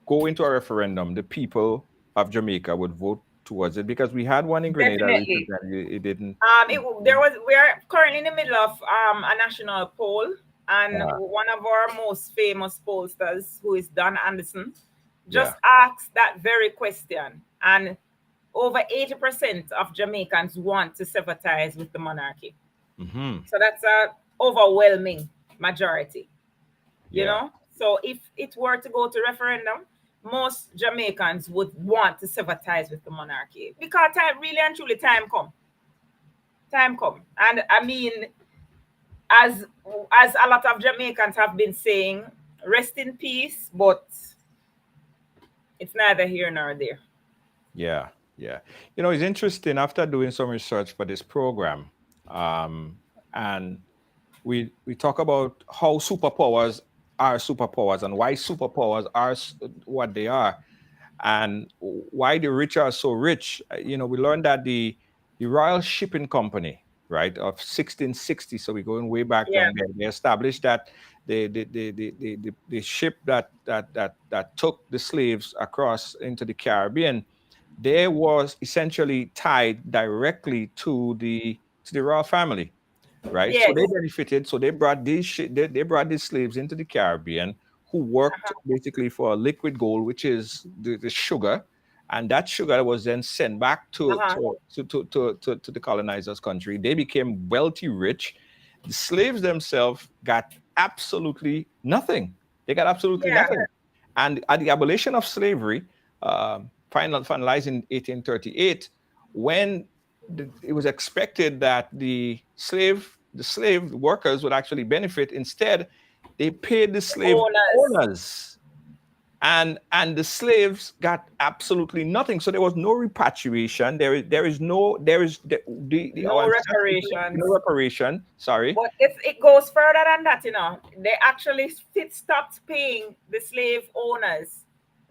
go into a referendum, the people of Jamaica would vote towards it? Because we had one in Grenada Definitely. recently, it didn't. We are currently in the middle of a national poll, and one of our most famous pollsters, who is Don Anderson, just asked that very question, and over 80% of Jamaicans want to sever ties with the monarchy. So that's a overwhelming majority, you know. So if it were to go to referendum, most Jamaicans would want to sever ties with the monarchy, because time, really and truly, time come. And I mean, as a lot of Jamaicans have been saying, rest in peace, but it's neither here nor there. Yeah. You know, it's interesting, after doing some research for this program, and we talk about how superpowers are superpowers, and why superpowers are what they are, and why the rich are so rich. You know, we learned that the Royal Shipping Company, right, of 1660, so we're going way back then, they established that the ship that took the slaves across into the Caribbean, they was essentially tied directly to the royal family, right? Yes. So they benefited. So they brought they brought these slaves into the Caribbean, who worked basically for liquid gold, which is the sugar, and that sugar was then sent back to the colonizers' country. They became wealthy, rich. The slaves themselves got absolutely nothing. They got absolutely nothing. And at the abolition of slavery, finalized in 1838, when it was expected that the slave workers would actually benefit, instead they paid the slave owners, and the slaves got absolutely nothing. So there was no repatriation. There is no reparation. No reparation. Sorry. But it goes further than that, you know. They actually stopped paying the slave owners.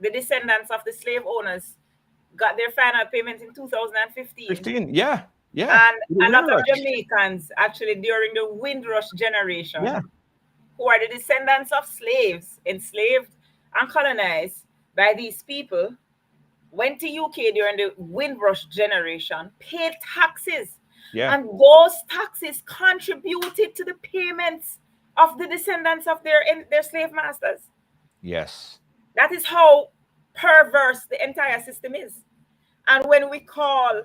The descendants of the slave owners got their final payment in 2015. Yeah. And a lot of Jamaicans, actually, during the Windrush generation, who are the descendants of slaves, enslaved and colonized by these people, went to UK during the Windrush generation, paid taxes. And those taxes contributed to the payments of the descendants of their slave masters. Yes. That is how perverse the entire system is. And when we call,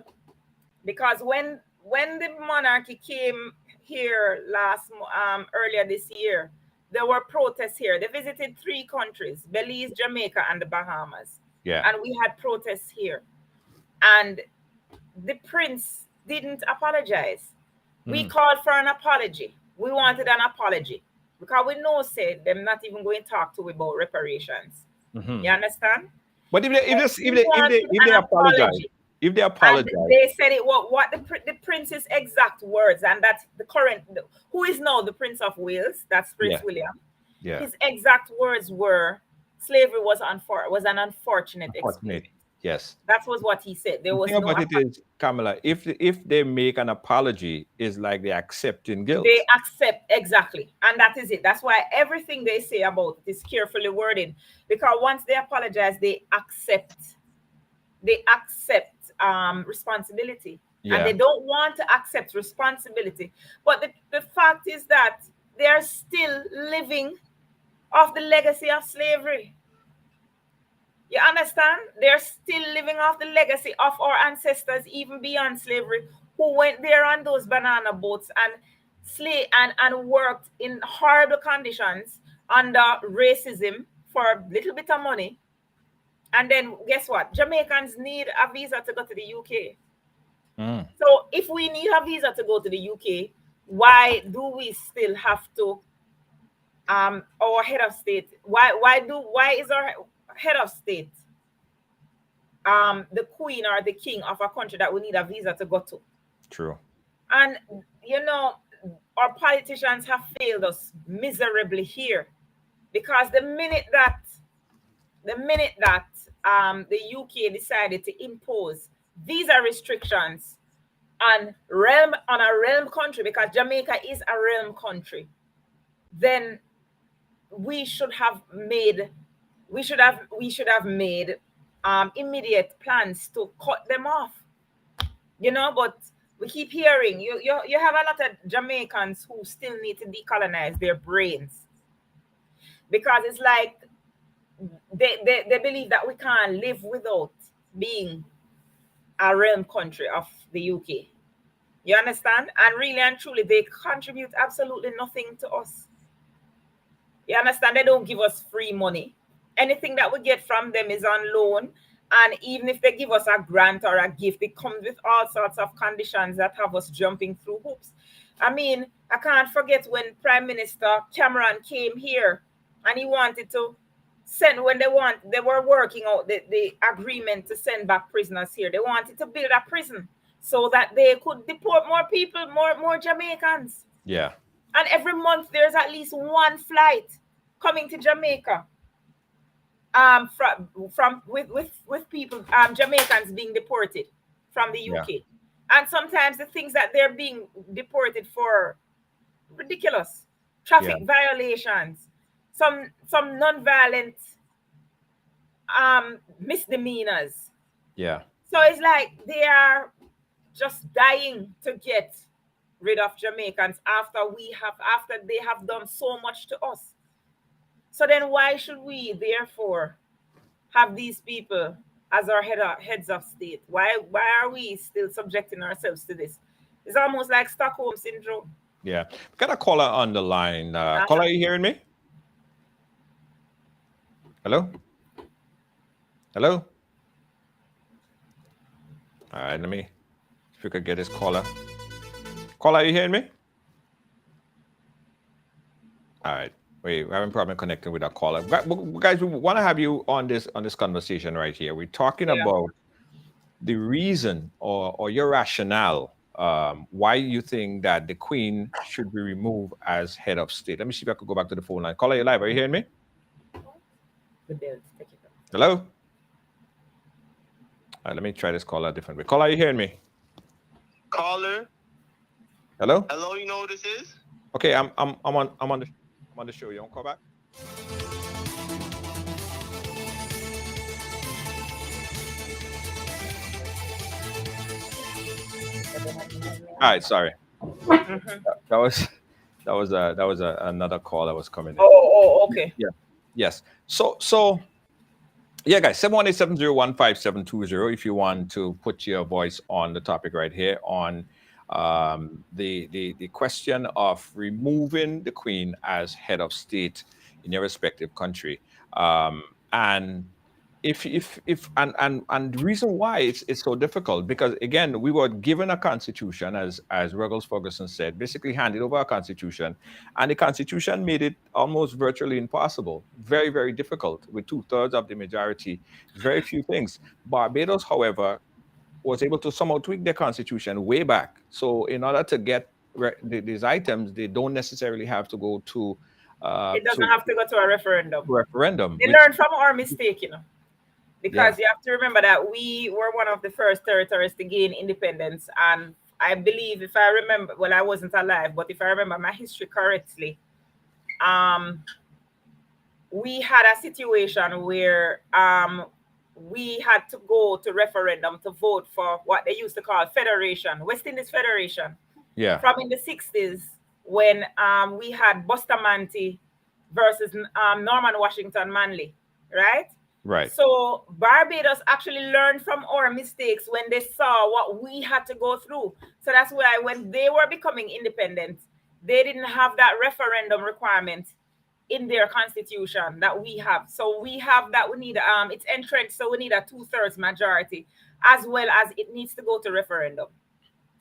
because when the monarchy came here earlier this year, there were protests here. They visited 3 countries: Belize, Jamaica, and the Bahamas. And we had protests here. And the prince didn't apologize. We called for an apology. We wanted an apology, because we know said they're not even going to talk to we about reparations. You understand? But if they apologize, they said it what the prince's exact words, and that's the current, who is now the Prince of Wales, that's Prince William. His exact words were, slavery was an unfortunate experience. Yes, that was what he said. There was the thing about it is, Kamala, if they make an apology, is like they accepting guilt. They accept, exactly, and that is it. That's why everything they say about it is carefully worded, because once they apologize, they accept responsibility, and they don't want to accept responsibility. But the fact is that they are still living off the legacy of slavery. You understand? They're still living off the legacy of our ancestors, even beyond slavery, who went there on those banana boats and worked in horrible conditions under racism for a little bit of money. And then guess what? Jamaicans need a visa to go to the UK. So if we need a visa to go to the UK, why do we still have to our head of state? Why is our head of state the queen or the king of a country that we need a visa to go to? True. And you know, our politicians have failed us miserably here, because the minute that the UK decided to impose visa restrictions on a realm country, because Jamaica is a realm country, then we should have made immediate plans to cut them off. You know, but we keep hearing you have a lot of Jamaicans who still need to decolonize their brains, because it's like they believe that we can't live without being a realm country of the UK. You understand? And really and truly, they contribute absolutely nothing to us. You understand? They don't give us free money. Anything that we get from them is on loan. And even if they give us a grant or a gift, it comes with all sorts of conditions that have us jumping through hoops. I mean, I can't forget when Prime Minister Cameron came here and he wanted to send, when they were working out the agreement to send back prisoners here. They wanted to build a prison so that they could deport more people, more Jamaicans. Yeah. And every month there's at least one flight coming to Jamaica. With people, Jamaicans being deported from the UK. Yeah. And sometimes the things that they're being deported for, ridiculous. Traffic violations, some non-violent misdemeanors. Yeah. So it's like they are just dying to get rid of Jamaicans after they have done so much to us. So then why should we therefore have these people as our heads of state? Why are we still subjecting ourselves to this? It's almost like Stockholm syndrome. Yeah. Got a caller on the line. Caller, are you hearing me? Hello? Hello? All right, let me, if we could get this caller. Caller, are you hearing me? All right. We're having a problem connecting with our caller. Guys, we want to have you on this conversation right here. We're talking about the reason or your rationale why you think that the Queen should be removed as head of state. Let me see if I could go back to the phone line. Caller, you live. Are you hearing me? Hello? All right, let me try this caller a different way. Caller, are you hearing me? Caller. Hello? Hello, you know what this is? Okay, I'm on the show. You want to call back? All right, sorry. That was another call that was coming in. Oh, okay. Yeah. Yes. So yeah, guys, 718-701-5720 if you want to put your voice on the topic right here on the question of removing the Queen as head of state in your respective country. And the reason why it's so difficult, because again, we were given a constitution, as Ruggles Ferguson said, basically handed over a constitution, and the constitution made it almost virtually impossible, very, very difficult, with 2/3 of the majority, very few things. Barbados, however, was able to somehow tweak their constitution way back. So in order to get these items, they don't necessarily have to go to it doesn't have to go to a referendum. They Which, learned from our mistake, you know. Because you have to remember that we were one of the first territories to gain independence. And I believe, if I remember, well, I wasn't alive, but if I remember my history correctly, we had a situation where we had to go to referendum to vote for what they used to call Federation, West Indies Federation. Yeah. From in the 60s, when we had Bustamante versus Norman Washington Manley, right? Right. So Barbados actually learned from our mistakes when they saw what we had to go through. So that's why when they were becoming independent, they didn't have that referendum requirement in their constitution that we have. So we have that. We need it's entrenched, so we need a 2/3 majority, as well as it needs to go to referendum.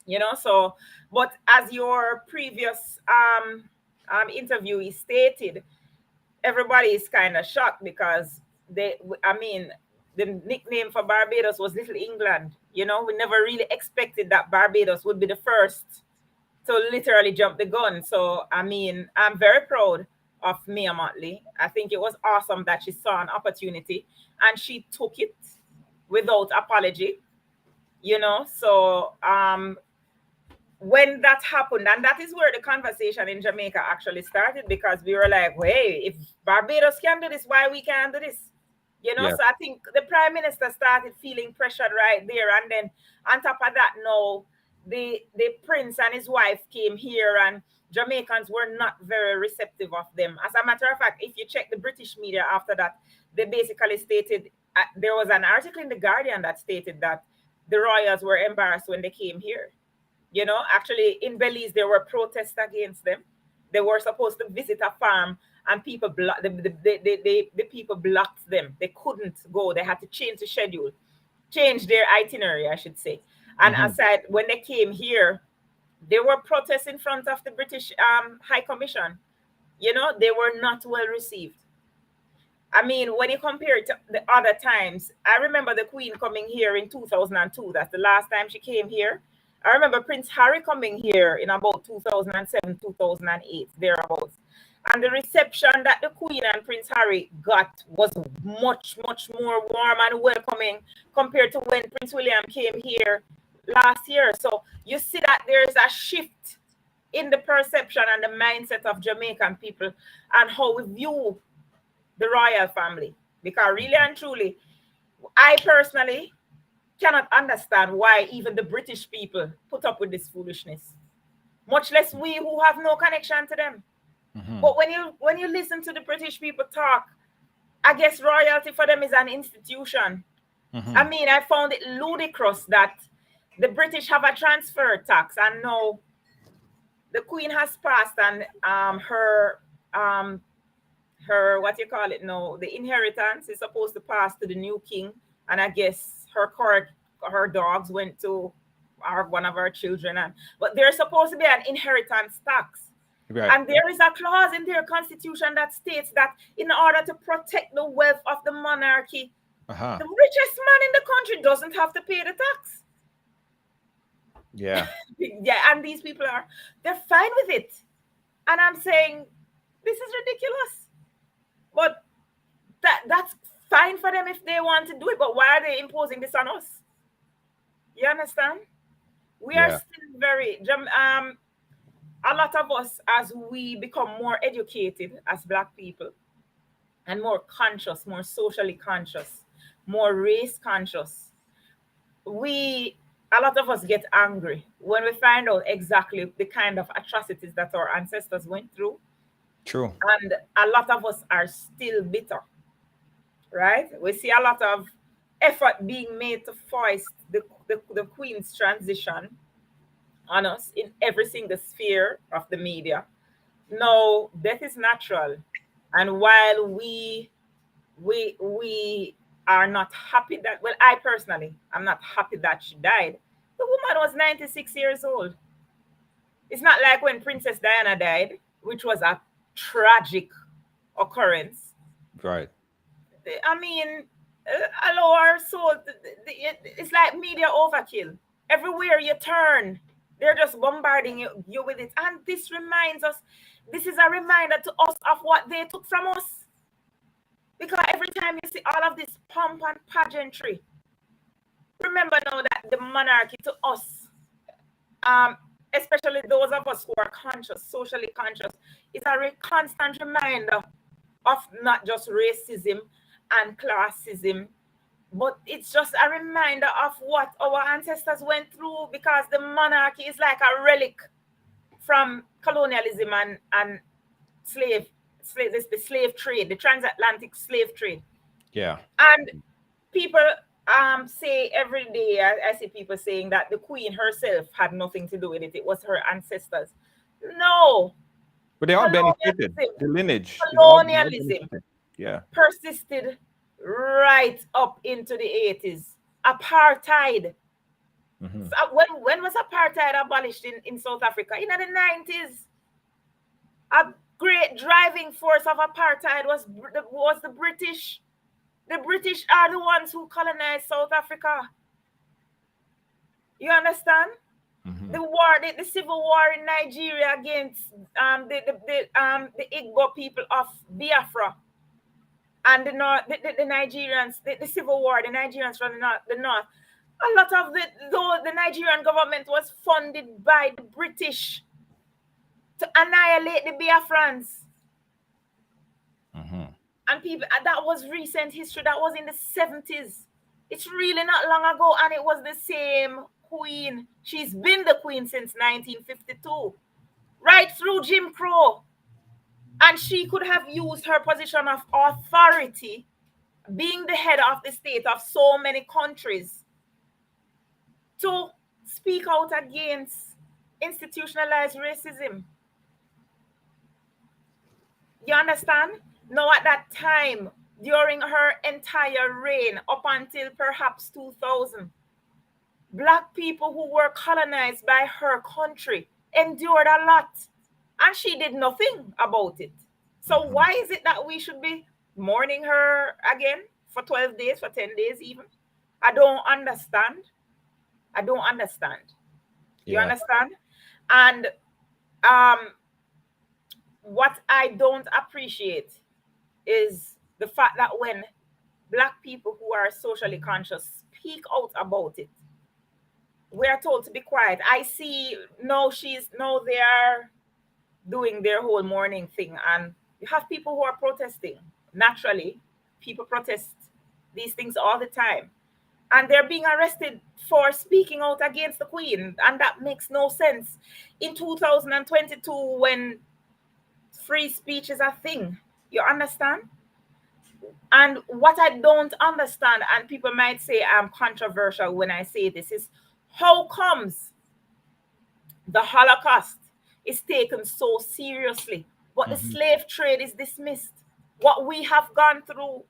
You know, so but as your previous interviewee stated, everybody is kind of shocked because the nickname for Barbados was Little England. You know, we never really expected that Barbados would be the first to literally jump the gun. So, I mean, I'm very proud of Mia Motley. I think it was awesome that she saw an opportunity and she took it without apology, you know. So, when that happened, and that is where the conversation in Jamaica actually started, because we were like, hey, if Barbados can do this, why we can't do this? You know, Yes. so I think the Prime Minister started feeling pressured right there. And then on top of that, now the Prince and his wife came here, and Jamaicans were not very receptive of them. As a matter of fact, if you check the British media after that, they basically stated, there was an article in The Guardian that stated that the royals were embarrassed when they came here. You know, actually in Belize, there were protests against them. They were supposed to visit a farm, and people the people blocked them. They couldn't go. They had to change the schedule, change their itinerary, I should say. And aside, when they came here, there were protests in front of the British High Commission. You know, they were not well received. I mean, when you compare it to the other times, I remember the Queen coming here in 2002. That's the last time she came here. I remember Prince Harry coming here in about 2007, 2008, thereabouts. And the reception that the Queen and Prince Harry got was much, much more warm and welcoming compared to when Prince William came here last year. So you see that there's a shift in the perception and the mindset of Jamaican people and how we view the royal family. Because really and truly, I personally cannot understand why even the British people put up with this foolishness, much less we who have no connection to them. But when you listen to the British people talk, I guess royalty for them is an institution. I mean, I found it ludicrous that the British have a transfer tax, and now the Queen has passed, and her what you call it now, the inheritance is supposed to pass to the new king, and I guess her dogs went to one of our children, but there's supposed to be an inheritance tax. Right. And there is a clause in their constitution that states that in order to protect the wealth of the monarchy, the richest man in the country doesn't have to pay the tax. Yeah. Yeah, and these people they're fine with it. And I'm saying, this is ridiculous. But that's fine for them if they want to do it. But why are they imposing this on us? You understand? We are still very a lot of us, as we become more educated as Black people and more conscious, more socially conscious, more race conscious, a lot of us get angry when we find out exactly the kind of atrocities that our ancestors went through. True. And a lot of us are still bitter, right? We see a lot of effort being made to foist the Queen's transition on us in every single sphere of the media. No, death is natural. And while we are not happy that, well, I personally, I'm not happy that she died. The woman was 96 years old. It's not like when Princess Diana died, which was a tragic occurrence. Right. I mean, allow our soul. It's like media overkill. Everywhere you turn, they're just bombarding you with it. And this reminds us, this is a reminder to us of what they took from us. Because every time you see all of this pomp and pageantry, remember now that the monarchy to us, especially those of us who are conscious, socially conscious, is a constant reminder of not just racism and classism, but it's just a reminder of what our ancestors went through, because the monarchy is like a relic from colonialism and the slave trade, the transatlantic slave trade. Yeah. And people say every day, I see people saying that the Queen herself had nothing to do with it. It was her ancestors. No. But they all benefited. The lineage. Colonialism persisted right up into the 80s. Apartheid. So when was apartheid abolished in South Africa? In the 90s. A great driving force of apartheid was the British. The British are the ones who colonized South Africa. You understand? The war, the civil war in Nigeria against the Igbo people of Biafra, and the Nigerians, the civil war, the Nigerians from the north. A lot of the Nigerian government was funded by the British to annihilate the Biafrans. And people, that was recent history. That was in the 70s. It's really not long ago, and it was the same queen. She's been the queen since 1952, right through Jim Crow. And she could have used her position of authority, being the head of the state of so many countries, to speak out against institutionalized racism. You understand? Now, at that time, during her entire reign, up until perhaps 2000, Black people who were colonized by her country endured a lot, and she did nothing about it. So why is it that we should be mourning her again for 12 days, for 10 days even? I don't understand. I don't understand. You Yeah. understand? And what I don't appreciate is the fact that when Black people who are socially conscious speak out about it, we are told to be quiet. I see no, they are doing their whole mourning thing, and you have people who are protesting. Naturally, people protest these things all the time, and they're being arrested for speaking out against the Queen, and that makes no sense. In 2022, when free speech is a thing, you understand? And what I don't understand, and people might say I'm controversial when I say this, is how comes the Holocaust is taken so seriously, but the slave trade is dismissed? What we have gone through,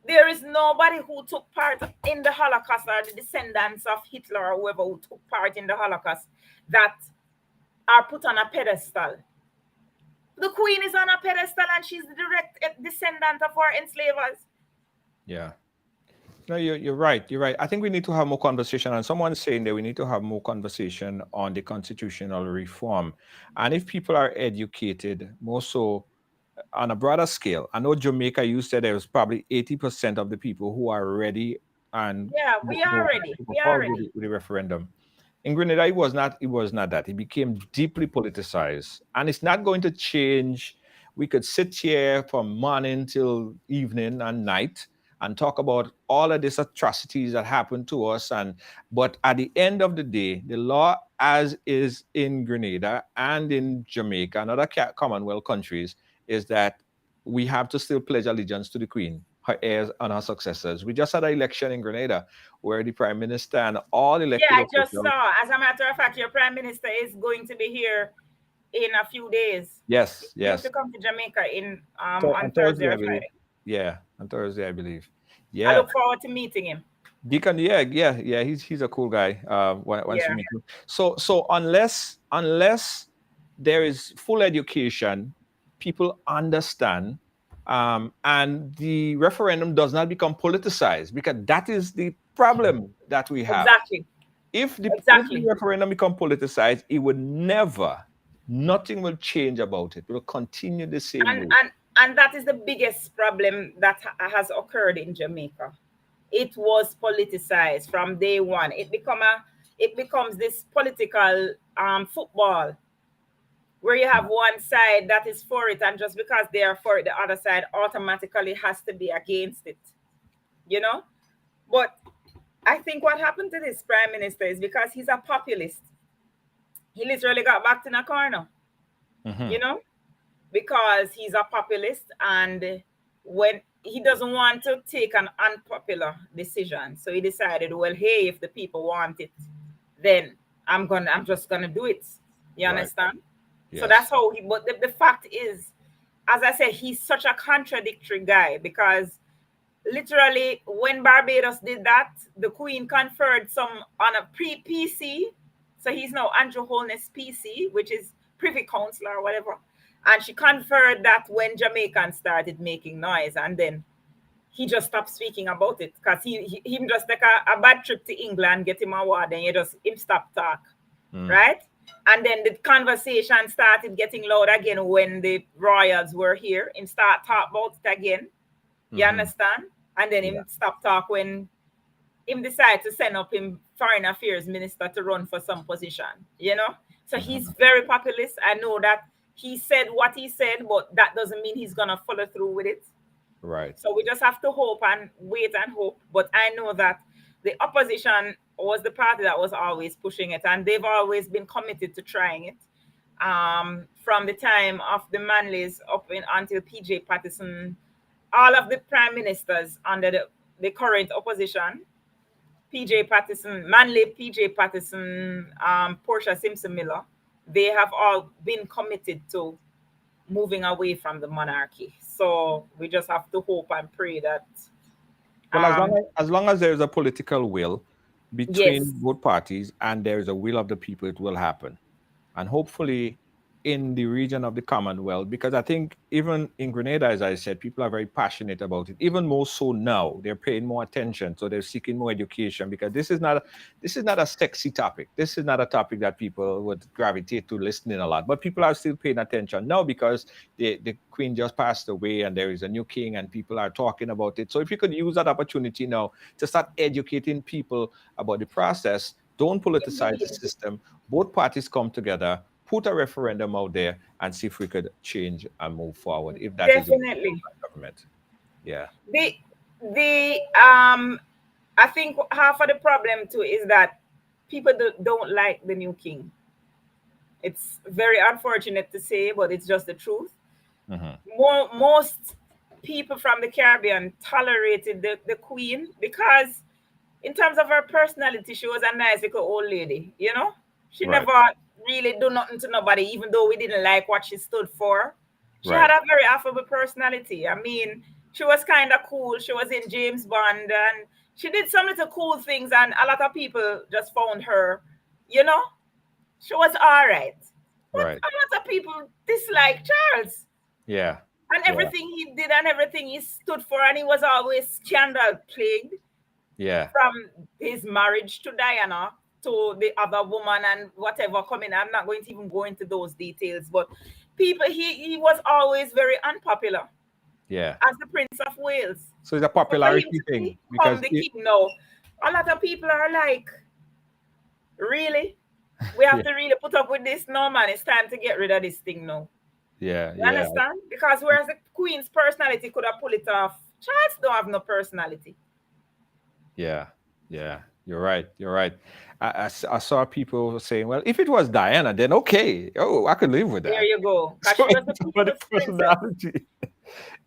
there is nobody who took part in the Holocaust, or the descendants of Hitler or whoever who took part in the Holocaust, that are put on a pedestal. The Queen is on a pedestal, and she's the direct descendant of our enslavers. Yeah. No, you're right. You're right. I think we need to have more conversation. And someone's saying that we need to have more conversation on the constitutional reform. And if people are educated, more so on a broader scale, I know Jamaica, you said there was probably 80% of the people who are ready and Yeah, we are ready. We are ready. with the referendum. In Grenada, it was not that. It became deeply politicized. And it's not going to change. We could sit here from morning till evening and night and talk about all of these atrocities that happened to us. But at the end of the day, the law as is in Grenada and in Jamaica and other Commonwealth countries is that we have to still pledge allegiance to the Queen, her heirs and her successors. We just had an election in Grenada where the Prime Minister and all elected Yeah, I just officials— saw. As a matter of fact, your Prime Minister is going to be here in a few days. Yes, He's yes. to come to Jamaica On Thursday or I believe. Friday. Yeah, on Thursday, I believe. I Yeah, look forward to meeting him. Deacon. Yeah. He's a cool guy. Once you meet him. So unless there is full education, people understand, and the referendum does not become politicized, because that is the problem that we have. Exactly. If the referendum become politicized, it would nothing will change about it. It will continue the same way. And that is the biggest problem that has occurred in Jamaica. It was politicized from day one. It becomes this political football, where you have one side that is for it, and just because they are for it, the other side automatically has to be against it. You know? But I think what happened to this Prime Minister is because he's a populist. He literally got backed in a corner. You know? Because he's a populist, and when he doesn't want to take an unpopular decision, so he decided, well, hey, if the people want it, then I'm just gonna do it. You understand? Yes. So that's how he. But the fact is, as I said, he's such a contradictory guy, because literally when Barbados did that, the Queen conferred some on a pre-PC, so he's now Andrew Holness PC, which is Privy Council or whatever. And she conferred that when Jamaicans started making noise, and then he just stopped speaking about it, because he just take a bad trip to England, get him a award, and him stop talk, right? And then the conversation started getting loud again when the royals were here. Him start talk about it again. You understand? And then him stop talk when him decide to send up him foreign affairs minister to run for some position. You know? So he's very populist. I know that he said what he said, but that doesn't mean he's gonna follow through with it. Right. So we just have to hope and wait and hope. But I know that the opposition was the party that was always pushing it, and they've always been committed to trying it. From the time of the Manleys up in until PJ Patterson, all of the prime ministers under the current opposition, PJ Patterson, Manley, PJ Patterson, Portia Simpson Miller, they have all been committed to moving away from the monarchy. So we just have to hope and pray that. Well, as long as there is a political will between Yes, both parties and there is a will of the people, it will happen. And hopefully in the region of the Commonwealth, because I think even in Grenada, as I said, people are very passionate about it. Even more so now, they're paying more attention, so they're seeking more education, because this is not a sexy topic. This is not a topic that people would gravitate to listening a lot. But people are still paying attention now because the Queen just passed away and there is a new king and people are talking about it. So if you could use that opportunity now to start educating people about the process, don't politicize the system. Both parties come together, put a referendum out there, and see if we could change and move forward. If that is the definitely. government, yeah, The I think half of the problem too is that people don't like the new king. It's very unfortunate to say, but it's just the truth. Most people from the Caribbean tolerated the Queen because, in terms of her personality, she was a nice little old lady. You know, she Right. never really do nothing to nobody, even though we didn't like what she stood for. She Right. had a very affable personality. I mean, she was kind of cool. She was in James Bond, and she did some little cool things, and a lot of people just found her, you know, she was all right. But Right. a lot of people dislike Charles Yeah. and Yeah. everything he did and everything he stood for, and he was always scandal plagued Yeah. from his marriage to Diana to the other woman and whatever coming. I'm not going to even go into those details, but people, he was always very unpopular Yeah. as the Prince of Wales. So it's a So for him popularity to thing become because the king now, a lot of people are like, really? We have yeah, to really put up with this? No, man, it's time to get rid of this thing now. yeah, You yeah, understand? Because whereas the Queen's personality could have pulled it off, Charles don't have no personality. yeah, yeah. You're right. You're right. I saw people saying, well, if it was Diana, then okay. Oh, I could live with There that. you go. Because So she was the it's about the people's princess. personality.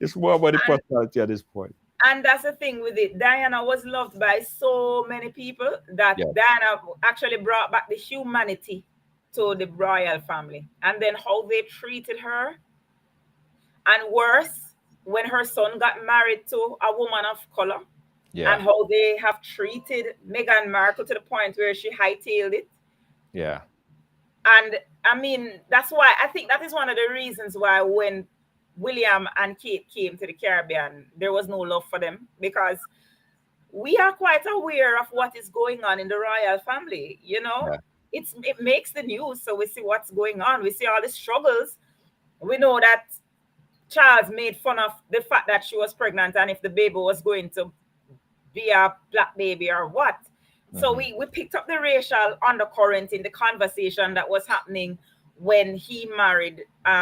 It's more about the And personality at this point. And that's the thing with it. Diana was loved by so many people that Yeah. Diana actually brought back the humanity to the royal family. And then how they treated her, and worse, when her son got married to a woman of color, Yeah. and how they have treated Meghan Markle to the point where she hightailed it. Yeah. And I mean, that's why I think that is one of the reasons why when William and Kate came to the Caribbean, there was no love for them, because we are quite aware of what is going on in the royal family. You know, Yeah. it makes the news, so we see what's going on. We see all the struggles. We know that Charles made fun of the fact that she was pregnant and if the baby was going to be a black baby or what. So we picked up the racial undercurrent in the conversation that was happening when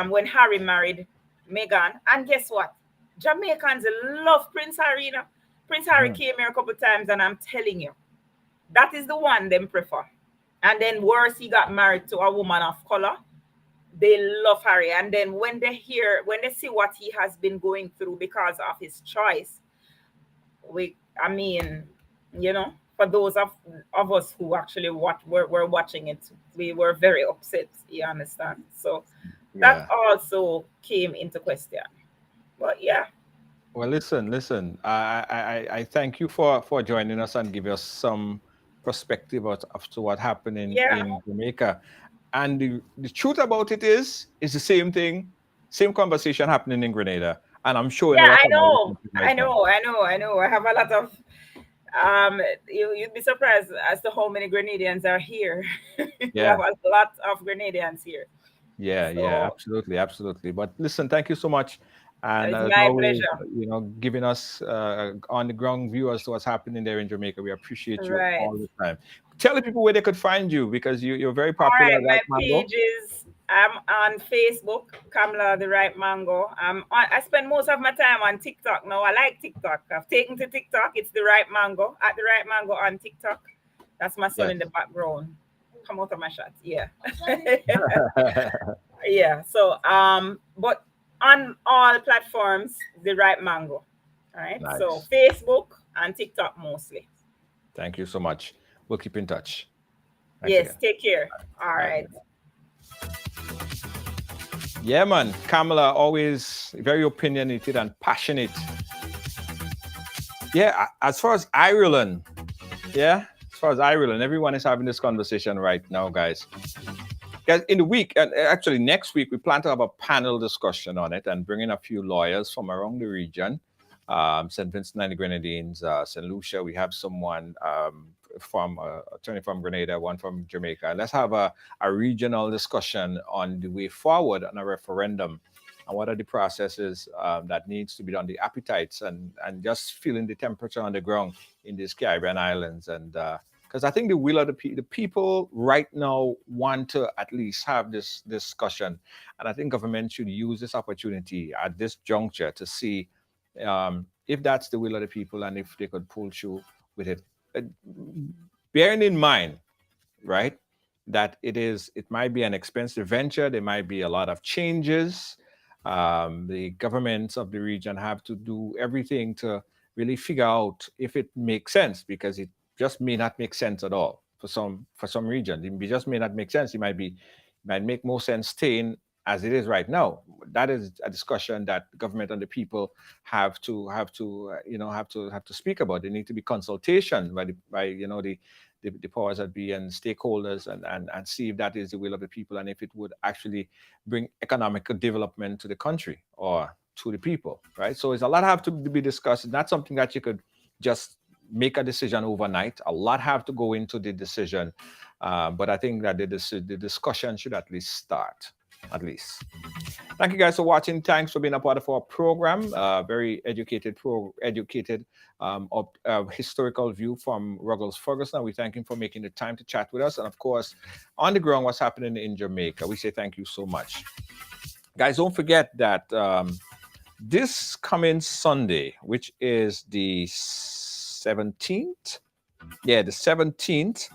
when Harry married Meghan. And guess what? Jamaicans love Prince Harry. Prince Harry came here a couple of times, and I'm telling you, that is the one them prefer. And then worse, he got married to a woman of color. They love Harry. And then when they see what he has been going through because of his choice, for those of us who actually were watching it, we were very upset. You understand? So that also came into question. But yeah. Well, listen. I thank you for joining us and give us some perspective of to what happened in Jamaica. And the truth about it is the same thing, same conversation happening in Grenada. And I'm sure in Yeah, our I know. conversation right I know. I have a lot of you'd be surprised as to how many Grenadians are here. We Yeah. have a lot of Grenadians here. Yeah, So absolutely. But listen, thank you so much. And it's as my always, pleasure. giving us on the ground view as to what's happening there in Jamaica. We appreciate you Right. all the time. Tell the people where they could find you, because you're very All popular right. right My now. page is I'm on Facebook, Kamala the Ripe Mango. I spend most of my time on TikTok now. I like TikTok. I've taken to TikTok. It's the Ripe Mango, at the Ripe Mango on TikTok. That's my son Yes. in the background. Come out of my shot. Yeah. Yeah. So but on all platforms, the Ripe Mango. All right. Nice. So Facebook and TikTok mostly. Thank you so much. We'll keep in touch. Thanks Yes. again. Take care. All right. Yeah, man. Kamala, always very opinionated and passionate. Yeah, as far as Ireland, everyone is having this conversation right now, guys. Guys, in the week, and actually next week, we plan to have a panel discussion on it and bring in a few lawyers from around the region. St. Vincent and the Grenadines, St. Lucia. We have someone from attorney from Grenada, one from Jamaica. Let's have a regional discussion on the way forward on a referendum and what are the processes that needs to be done, the appetites, and just feeling the temperature on the ground in these Caribbean islands. And because I think the will of the people right now want to at least have this discussion. And I think government should use this opportunity at this juncture to see if that's the will of the people and if they could pull through with it. Bearing in mind, right, that it might be an expensive venture. There might be a lot of changes. The governments of the region have to do everything to really figure out if it makes sense, because it just may not make sense at all for some region. It just may not make sense. It might make more sense staying as it is right now. That is a discussion that the government and the people have to speak about. There need to be consultation by the powers that be and stakeholders and see if that is the will of the people and if it would actually bring economic development to the country or to the people, right? So it's a lot have to be discussed. It's not something that you could just make a decision overnight. A lot have to go into the decision, but I think that the discussion should at least start. At least. Thank you guys for watching. Thanks for being a part of our program. Very educated historical view from Ruggles Ferguson. We thank him for making the time to chat with us. And of course, on the ground, what's happening in Jamaica. We say thank you so much. Guys, don't forget that this coming Sunday, which is the 17th. Yeah, the 17th.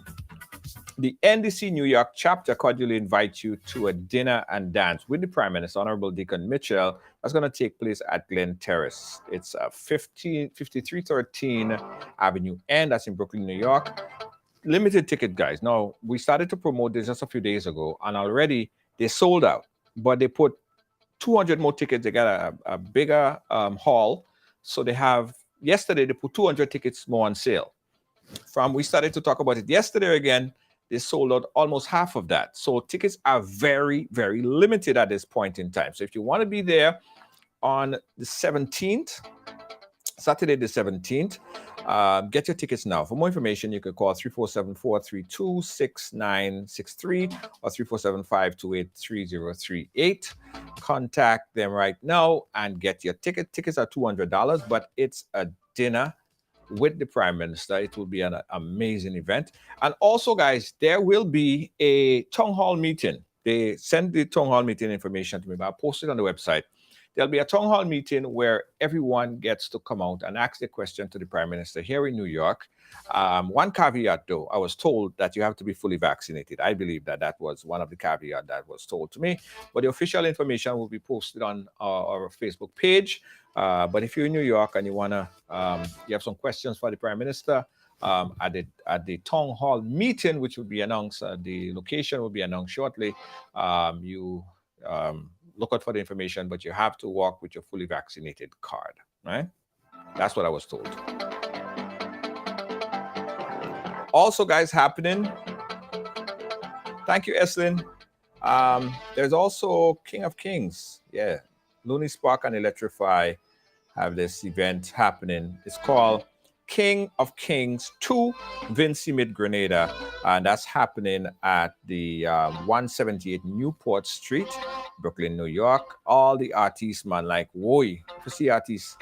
The NDC New York chapter cordially invites you to a dinner and dance with the Prime Minister, Honorable Deacon Mitchell. That's going to take place at Glen Terrace. It's 5313 Avenue N. That's in Brooklyn, New York. Limited ticket, guys. Now, we started to promote this just a few days ago, and already they sold out. But they put 200 more tickets. They got a bigger hall. So yesterday, they put 200 tickets more on sale. We started to talk about it yesterday again. They sold out almost half of that. So tickets are very, very limited at this point in time. So if you want to be there on the 17th, Saturday the 17th, get your tickets now. For more information, you can call 347-432-6963 or 347-528-3038. Contact them right now and get your ticket. Tickets are $200, but it's a dinner with the Prime Minister. It will be an amazing event. And also, guys, there will be a town hall meeting. They send the town hall meeting information to me, but I'll post it on the website. There'll be a town hall meeting where everyone gets to come out and ask a question to the Prime Minister here in New York. One caveat, though, I was told that you have to be fully vaccinated. I believe that was one of the caveats that was told to me. But the official information will be posted on our Facebook page. But if you're in New York and you wanna, you have some questions for the Prime Minister at the town hall meeting, which will be announced, the location will be announced shortly. Look out for the information, but you have to walk with your fully vaccinated card, right? That's what I was told. Also, guys, happening. Thank you, Eslin. There's also King of Kings. Yeah, Looney Spark and Electrify have this event happening. It's called King of Kings 2, Vincy Mid Grenada, and that's happening at the 178 Newport Street, Brooklyn, New York. All the artists, man, like Woy, you see artists,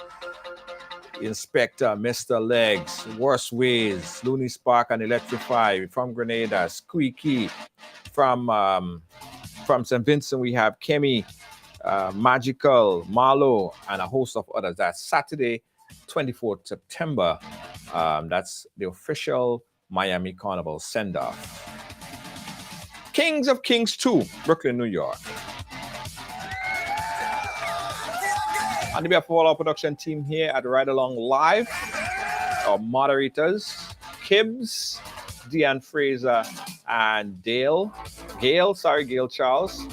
Inspector, Mr. Legs, Worst Ways, Looney Spark and Electrify from Grenada, Squeaky from from St. Vincent, we have Kemi, Magical, Marlo, and a host of others. That's Saturday, 24th September. That's the official Miami Carnival send-off. Kings of Kings 2, Brooklyn, New York. On behalf of all our production team here at Ride Along Live, our moderators, Kibbs, Deanne Fraser, and Gail Charles,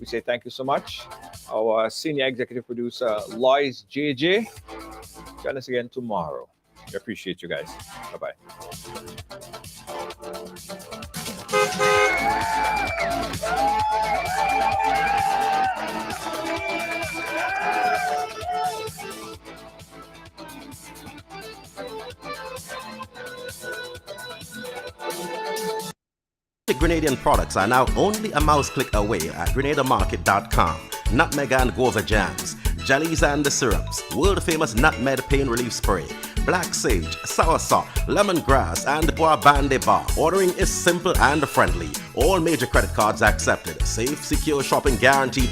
we say thank you so much. Our senior executive producer, Lois JJ. Join us again tomorrow. We appreciate you guys. Bye-bye. Grenadian products are now only a mouse click away at GrenadaMarket.com. Nutmeg and guava jams, jellies and the syrups, world famous nutmeg pain relief spray, black sage, soursop, lemongrass, and bois bande bar. Ordering is simple and friendly. All major credit cards accepted. Safe, secure shopping guaranteed.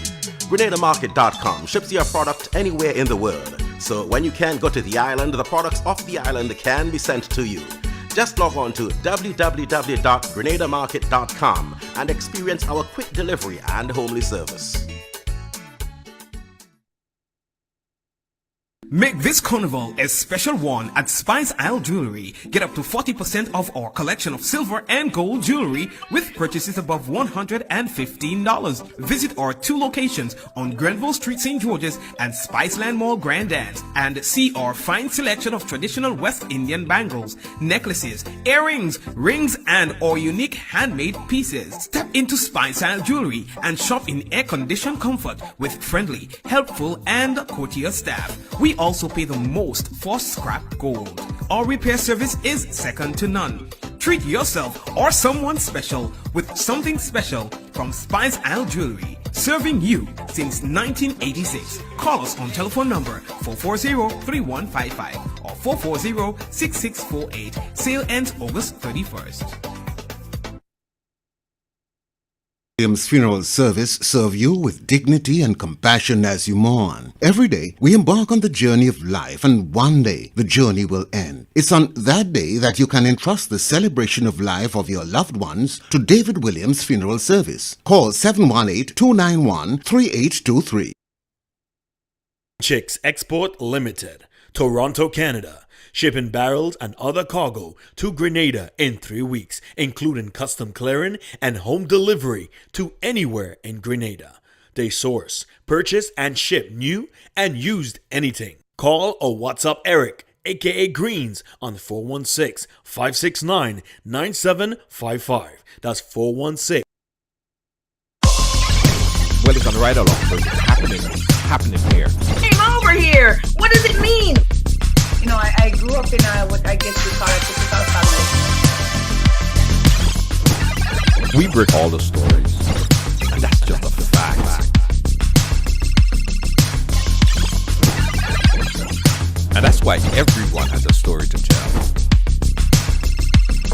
GrenadaMarket.com ships your product anywhere in the world. So when you can't go to the island, the products off the island can be sent to you. Just log on to www.grenadamarket.com and experience our quick delivery and homely service. Make this carnival a special one at Spice Isle Jewelry. Get up to 40% off our collection of silver and gold jewelry with purchases above $115. Visit our 2 locations on Grenville Street, St. George's and Spiceland Mall, Grand Anse, and see our fine selection of traditional West Indian bangles, necklaces, earrings, rings, and our unique handmade pieces. Step into Spice Isle Jewelry and shop in air-conditioned comfort with friendly, helpful, and courteous staff. We also pay the most for scrap gold. Our repair service is second to none. Treat yourself or someone special with something special from Spice Isle Jewelry. Serving you since 1986. Call us on telephone number 440-3155 or 440-6648. Sale ends August 31st. Williams Funeral Service serve you with dignity and compassion as you mourn. Every day, we embark on the journey of life, and one day, the journey will end. It's on that day that you can entrust the celebration of life of your loved ones to David Williams Funeral Service. Call 718-291-3823. Chicks Export Limited, Toronto, Canada. Shipping barrels and other cargo to Grenada in 3 weeks, including custom clearing and home delivery to anywhere in Grenada. They source, purchase, and ship new and used anything. Call or WhatsApp Eric, aka Greens, on 416-569-9755. That's 416. Well, it's on Ride Along, so it's happening here. Came over here. What does it mean? You know, I grew up in what I guess we call a typical family. We break all the stories, and that's just a fact. And that's why everyone has a story to tell.